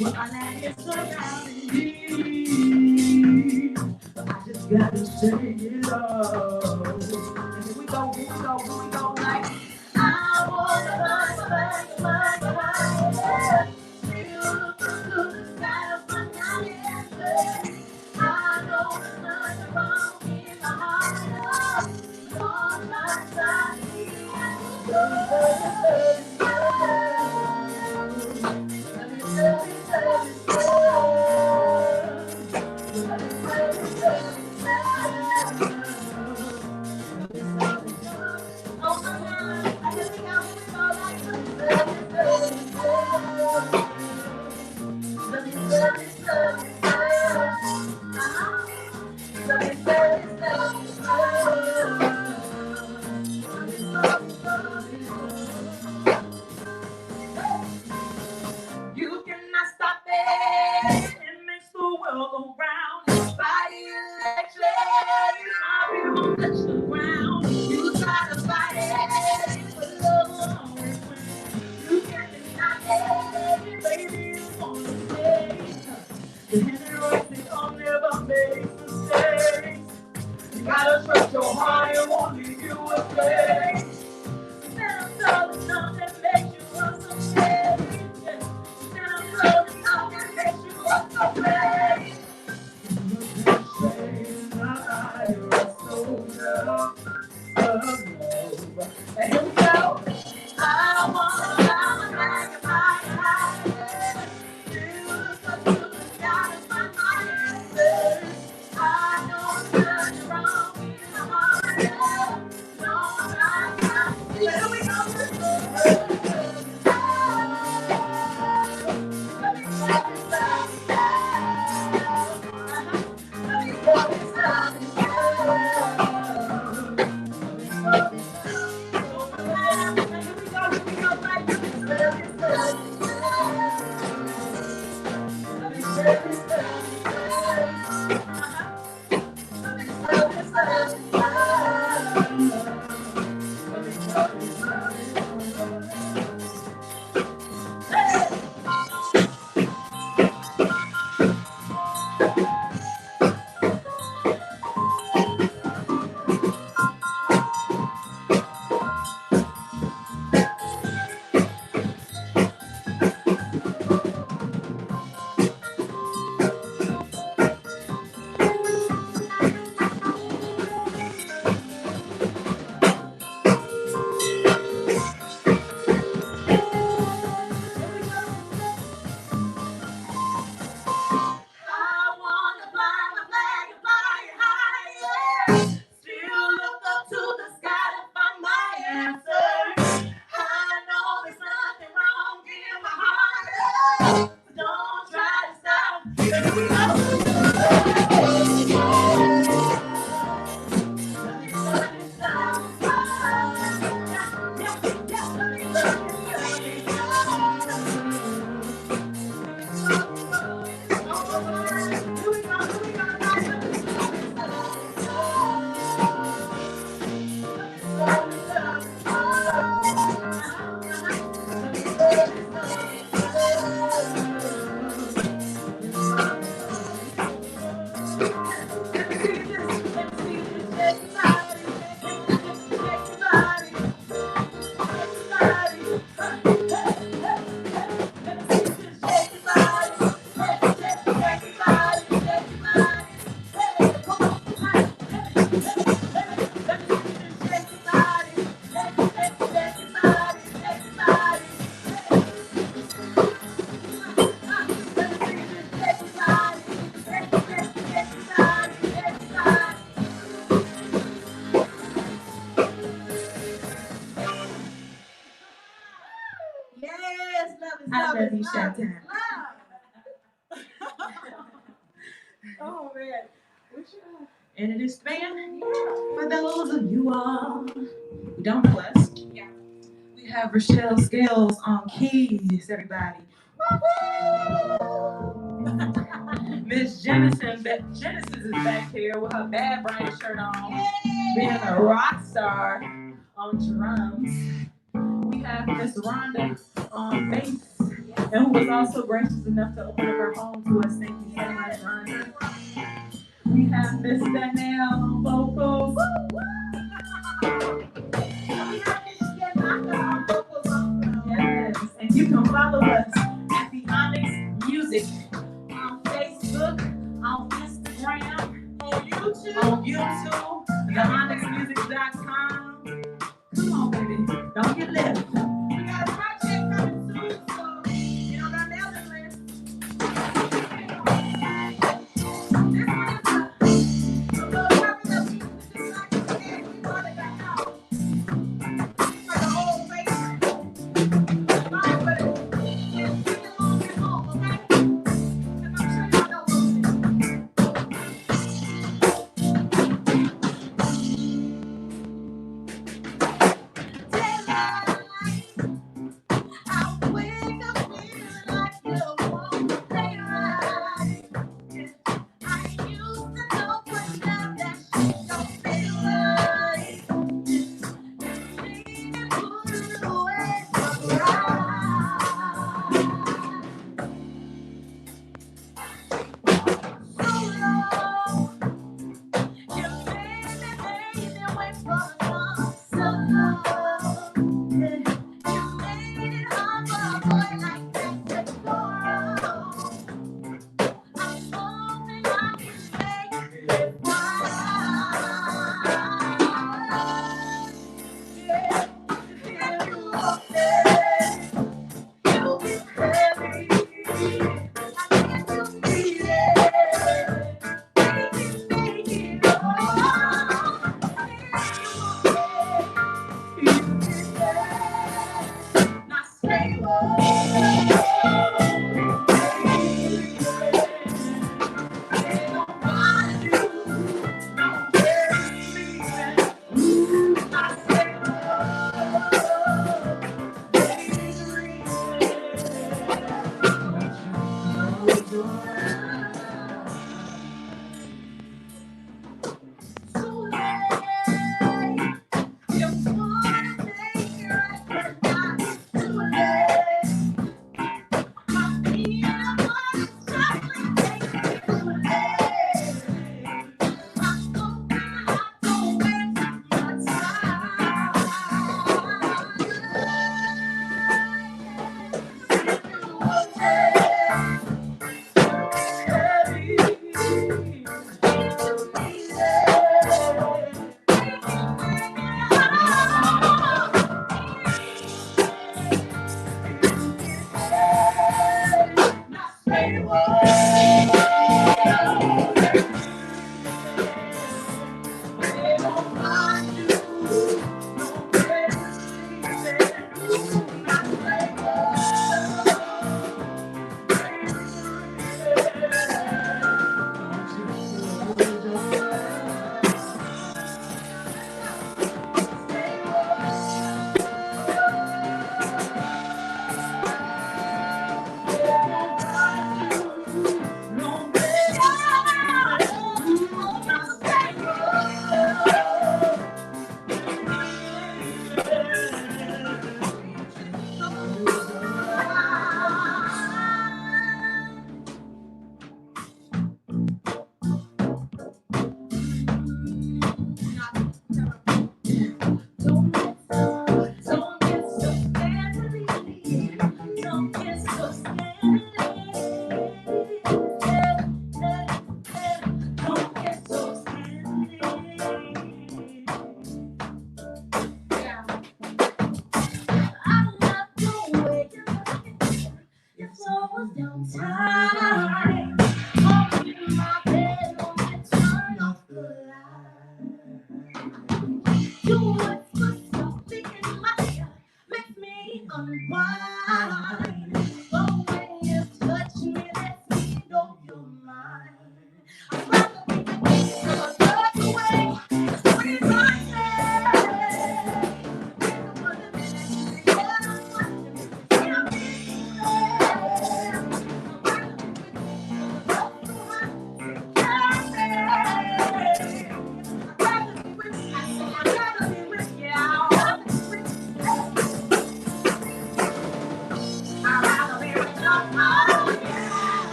Well, I like it surrounding me. I just gotta say it all. And here we go, like I wanna feel the side of my night. I know there's nothing wrong in my heart. On my side, The Henry Royce, they don't never make mistakes. You gotta trust your heart, it won't leave you afraid. Stand up tall and know that makes you unafraid. Stand up tall and know that makes you unafraid. You're a soldier of love. And here we go. I wanna fly like a firefly. You look up to the sky to find my answers. I know there's nothing wrong in my heart. No, I'm not. Here we go. Let me tell you something. Let me tell you I love you, Chantal. Oh man. And it is band for those of you all who don't know us. Yeah. We have Rochelle Scales on keys, everybody. Miss Genesis is back here with her Bad Brain shirt on, being a rock star on drums. We have Miss Rhonda on bass, and who was also gracious enough to open up her home to us. Thank you so much, Rhonda. We have Miss Danielle on vocals. Yes, and you can follow us at the Onyx Music on Facebook, on Instagram, on YouTube, theonyxmusic.com. Come on, baby, don't get left. We got a project coming soon, so get on our mailing list. This one is a little cover that we just like to say we wanted to know. For the whole favorite. Fine, but it's along at home, okay? Because I'm sure y'all know what it is.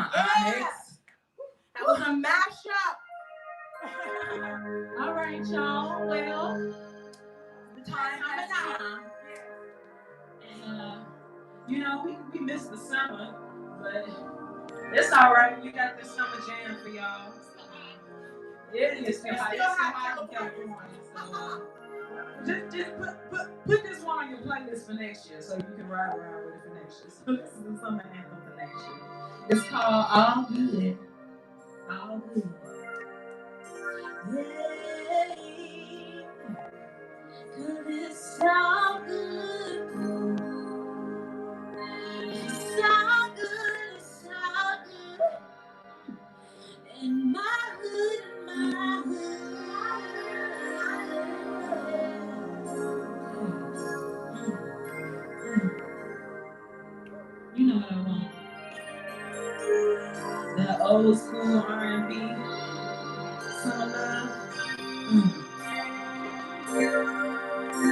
Onyx. That was a mashup. All right, y'all. Well, the time has come. And, we missed the summer, but it's all right. We got this summer jam for y'all. It is still hot. It's still hot in California. So, just put this one on your playlist for next year, so you can ride around with it for next year. So this is the summer anthem for next year. It's called All Good. All Good. Yeah, 'cause it's all good. It's all good. It's all good. In my hood, in my You know what I want? The old school R&B, summer love.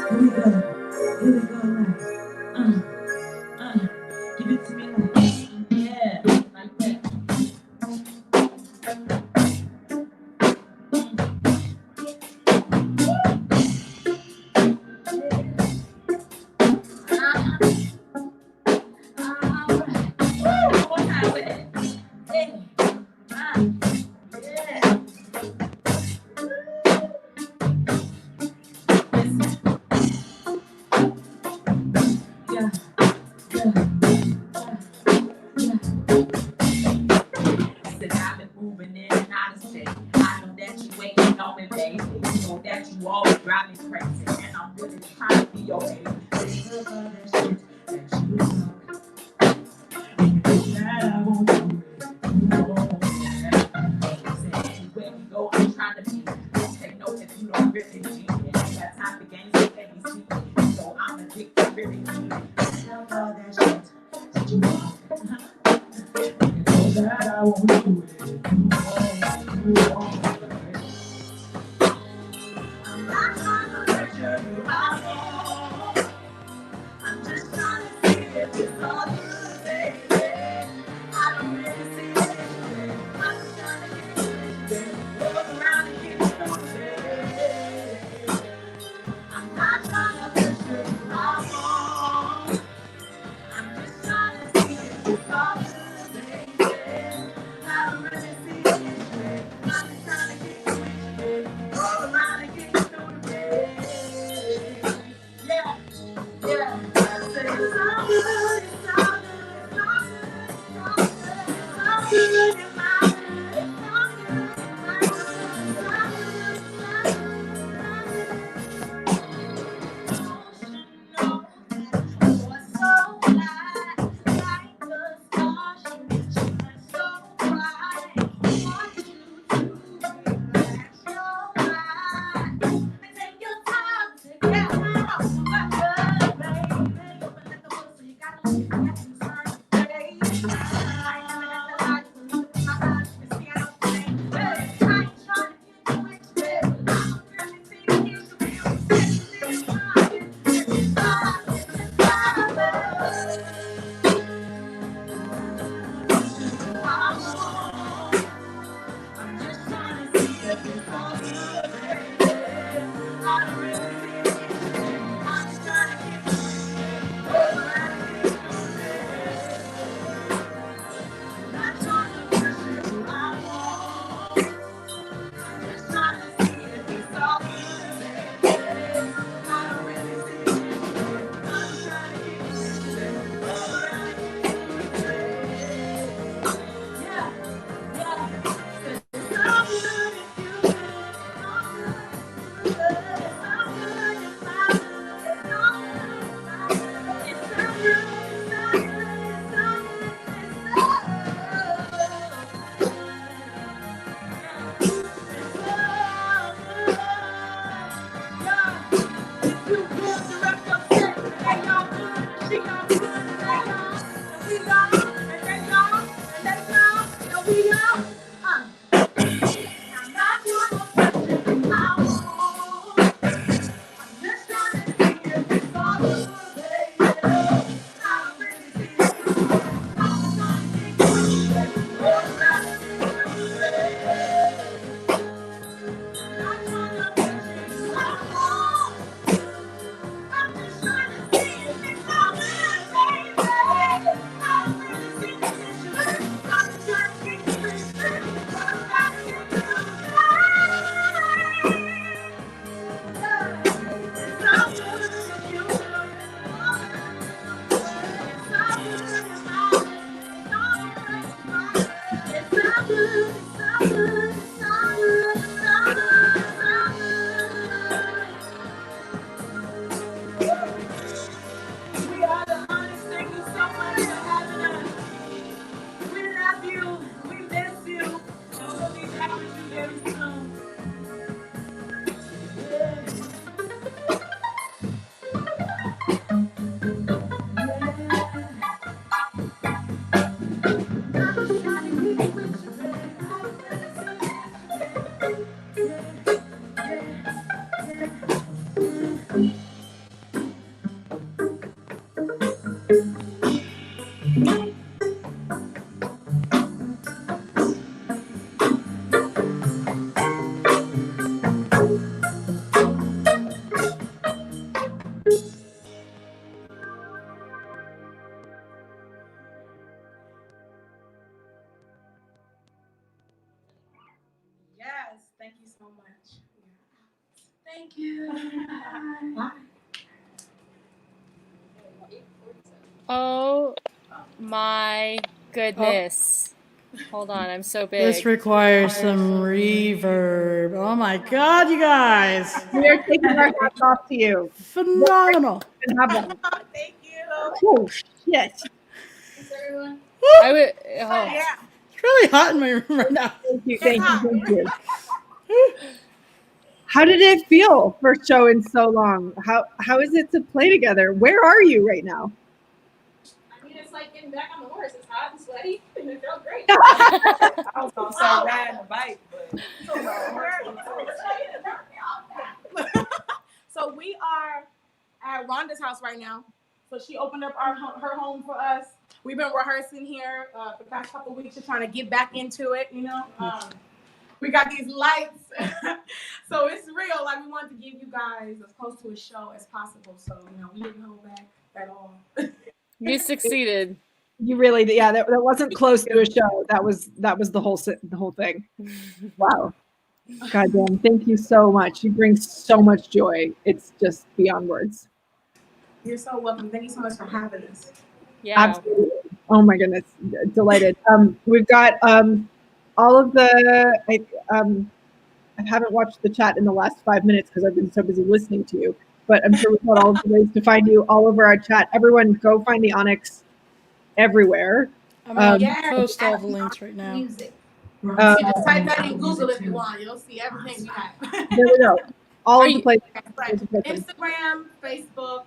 Here we go. Here we go. Give it to me like, yeah, like that. Oh my goodness. Hold on, I'm so big. This requires some reverb. Oh my God, you guys. We are taking our hats off to you. Phenomenal. Have one. Thank you. Oh, shit. I would. Oh. Yeah. It's really hot in my room right now. Thank you. Thank you. How did it feel for a show in so long? How is it to play together? Where are you right now? I mean, it's like getting back on the horse. It's hot and sweaty, and it felt great. I was gonna say riding a bike, but So we are at Rhonda's house right now. So she opened up her home for us. We've been rehearsing here for the past couple of weeks, just trying to get back into it, you know. We got these lights, so it's real. Like, we wanted to give you guys as close to a show as possible. So, you know, we didn't hold back at all. You succeeded. You really did. Yeah, that wasn't close to a show. That was the whole thing. Wow. God damn. Thank you so much. You bring so much joy. It's just beyond words. You're so welcome. Thank you so much for having us. Yeah. Absolutely. Oh my goodness. Delighted. We've got all of the I haven't watched the chat in the last 5 minutes because I've been so busy listening to you, but I'm sure we've got all of the ways to find you all over our chat. Everyone go find the Onyx everywhere. I'm going to post all the links right now. Music. You just type that in Google if you want. You'll see everything we have. There we go. All of the places. Instagram, Facebook,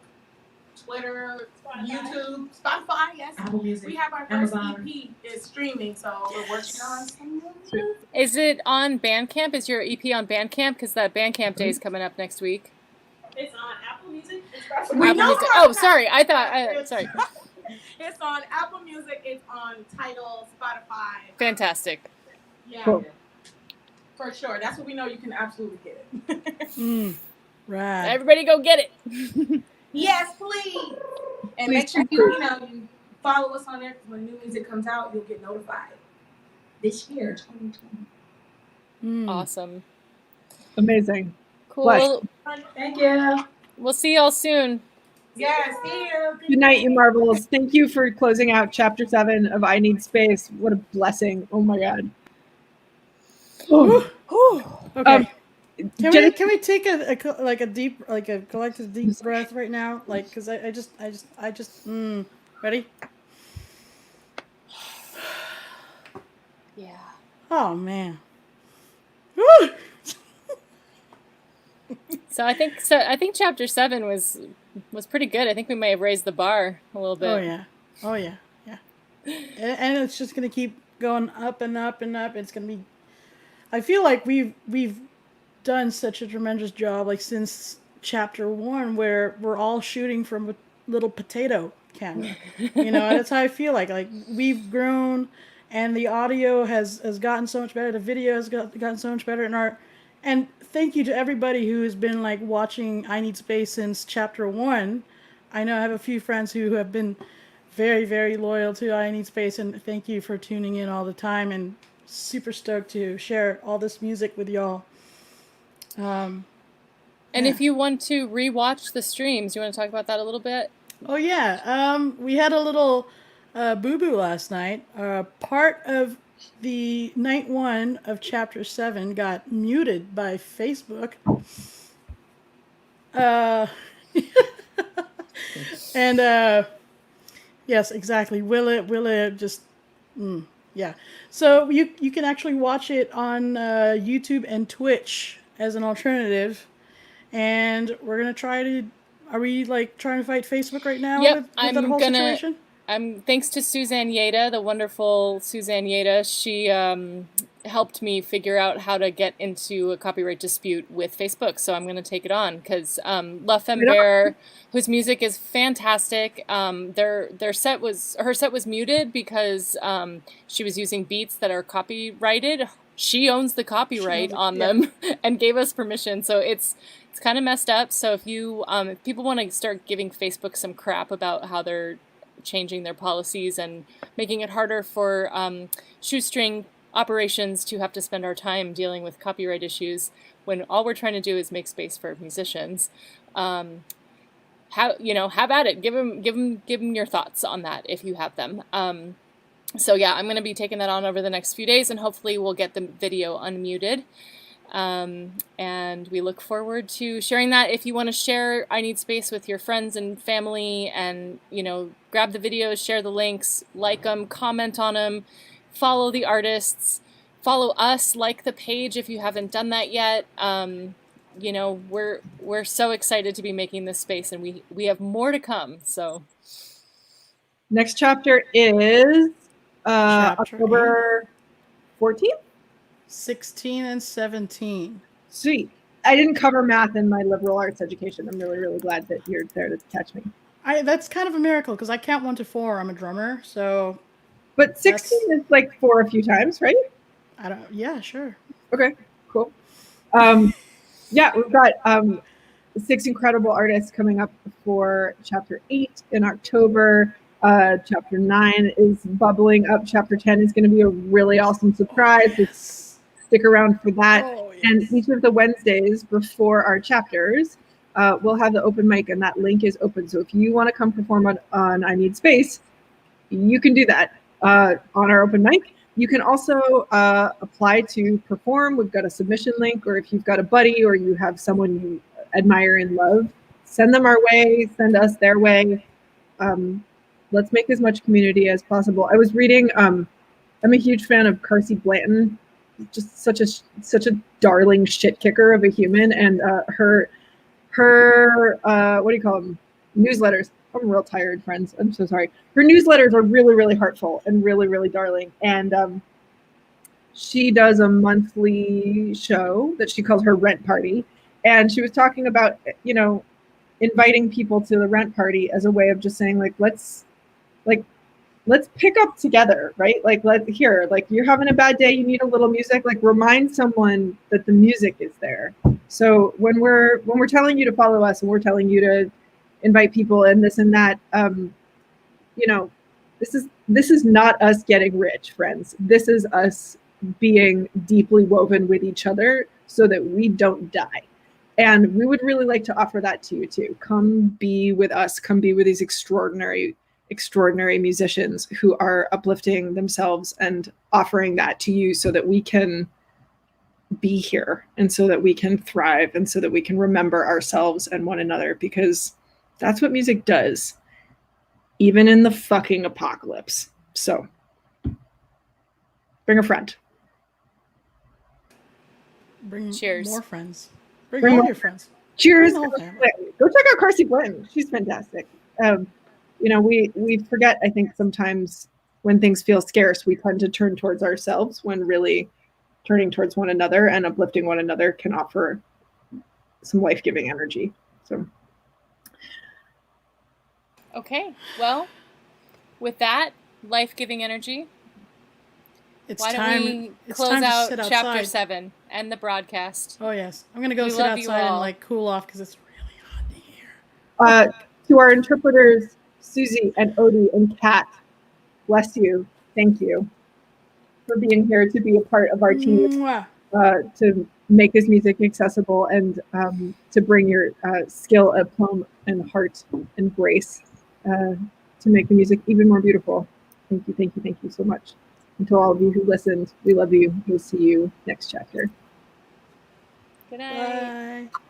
Twitter, YouTube, Spotify. Yes, Apple Music, we have our first EP is streaming, so we're working on some. Is it on Bandcamp? Is your EP on Bandcamp? Because that Bandcamp day is coming up next week. It's on Apple Music. Apple Music. Oh, sorry. I thought. Sorry. It's on Apple Music. It's on Tidal, Spotify. Fantastic. Yeah, Cool. For sure. That's what we know. You can absolutely get it. Right. Everybody go get it. Yes, please. And make sure you follow us on there, because when new music comes out, you'll get notified. This year, 2020. Awesome. Amazing. Cool. Bless. Thank you. We'll see y'all soon. Yeah, see you. Good night, you marvels. Thank you for closing out chapter 7 of I Need Space. What a blessing. Oh my God. Okay. Can we take a collective deep breath right now? Like, because I just ready? Yeah. Oh man. So I think chapter 7 was pretty good. I think we may have raised the bar a little bit. Oh yeah. And it's just gonna keep going up and up and up. It's gonna be. I feel like we've done such a tremendous job, like since chapter 1, where we're all shooting from a little potato camera. And that's how I feel like we've grown, and the audio has gotten so much better. The video has gotten so much better, and thank you to everybody who has been watching I Need Space since chapter 1. I know I have a few friends who have been very, very loyal to I Need Space, and thank you for tuning in all the time, and super stoked to share all this music with y'all. And if you want to rewatch the streams, you want to talk about that a little bit? Oh yeah, we had a little boo-boo last night. Part of the night 1 of chapter 7 got muted by Facebook. And yes, exactly. Will it just yeah. So you can actually watch it on YouTube and Twitch as an alternative. And we're gonna try to. Are we trying to fight Facebook right now? Yep, with that whole situation? Thanks to Suzanne Yeda, the wonderful Suzanne Yeda. She helped me figure out how to get into a copyright dispute with Facebook. So I'm going to take it on because Lafemmebear, whose music is fantastic, her set was muted because she was using beats that are copyrighted. She owns the copyright on them and gave us permission. So it's kind of messed up. So if people want to start giving Facebook some crap about how they're changing their policies and making it harder for shoestring operations to have to spend our time dealing with copyright issues, when all we're trying to do is make space for musicians. Have at it. Give them your thoughts on that if you have them. So yeah, I'm going to be taking that on over the next few days, and hopefully we'll get the video unmuted. And we look forward to sharing that. If you want to share I Need Space with your friends and family, and grab the videos, share the links, like them, comment on them, follow the artists, follow us, like the page if you haven't done that yet. We're so excited to be making this space, and we have more to come. So next chapter is Chapter October 14th? 16 and 17. Sweet. I didn't cover math in my liberal arts education. I'm really, really glad that you're there to catch me. That's kind of a miracle because I count 1 to 4. I'm a drummer, so. But 16 is like 4 a few times, right? Yeah, sure. Okay, cool. Yeah, we've got 6 incredible artists coming up for chapter 8 in October. Chapter 9 is bubbling up. Chapter 10 is going to be a really awesome surprise. Yes. Stick around for that. Oh, yes. And each of the Wednesdays before our chapters, we'll have the open mic, and that link is open. So if you want to come perform on I Need Space, you can do that on our open mic. You can also apply to perform. We've got a submission link, or if you've got a buddy or you have someone you admire and love, send them our way, send us their way. Let's make as much community as possible. I was reading, I'm a huge fan of Carsey Blanton, just such a darling shit kicker of a human, and her what do you call them? Newsletters. I'm real tired, friends. I'm so sorry. Her newsletters are really, really heartful and really, really darling. And she does a monthly show that she calls her Rent Party. And she was talking about, inviting people to the rent party as a way of just saying, let's pick up together, right? You're having a bad day, you need a little music, remind someone that the music is there. So when we're telling you to follow us and we're telling you to invite people and this and that, this is not us getting rich, friends. This is us being deeply woven with each other so that we don't die. And we would really like to offer that to you too. Come be with us. Come be with these extraordinary musicians who are uplifting themselves and offering that to you so that we can be here and so that we can thrive and so that we can remember ourselves and one another, because that's what music does, even in the fucking apocalypse. So bring a friend. Cheers. More friends. Bring all your friends. Cheers. Go check out Carsey Blanton. She's fantastic. We forget, I think, sometimes when things feel scarce, we tend to turn towards ourselves, when really turning towards one another and uplifting one another can offer some life-giving energy. So. Okay. Well, with that life-giving energy, why don't we close out chapter 7 and the broadcast? Oh, yes. I'm going to go sit outside and cool off because it's really hot in here. To our interpreters, Susie and Odie and Kat, bless you. Thank you for being here to be a part of our team, to make this music accessible and to bring your skill, aplomb, and heart and grace to make the music even more beautiful. Thank you so much. And to all of you who listened, we love you. We'll see you next chapter. Good night. Bye.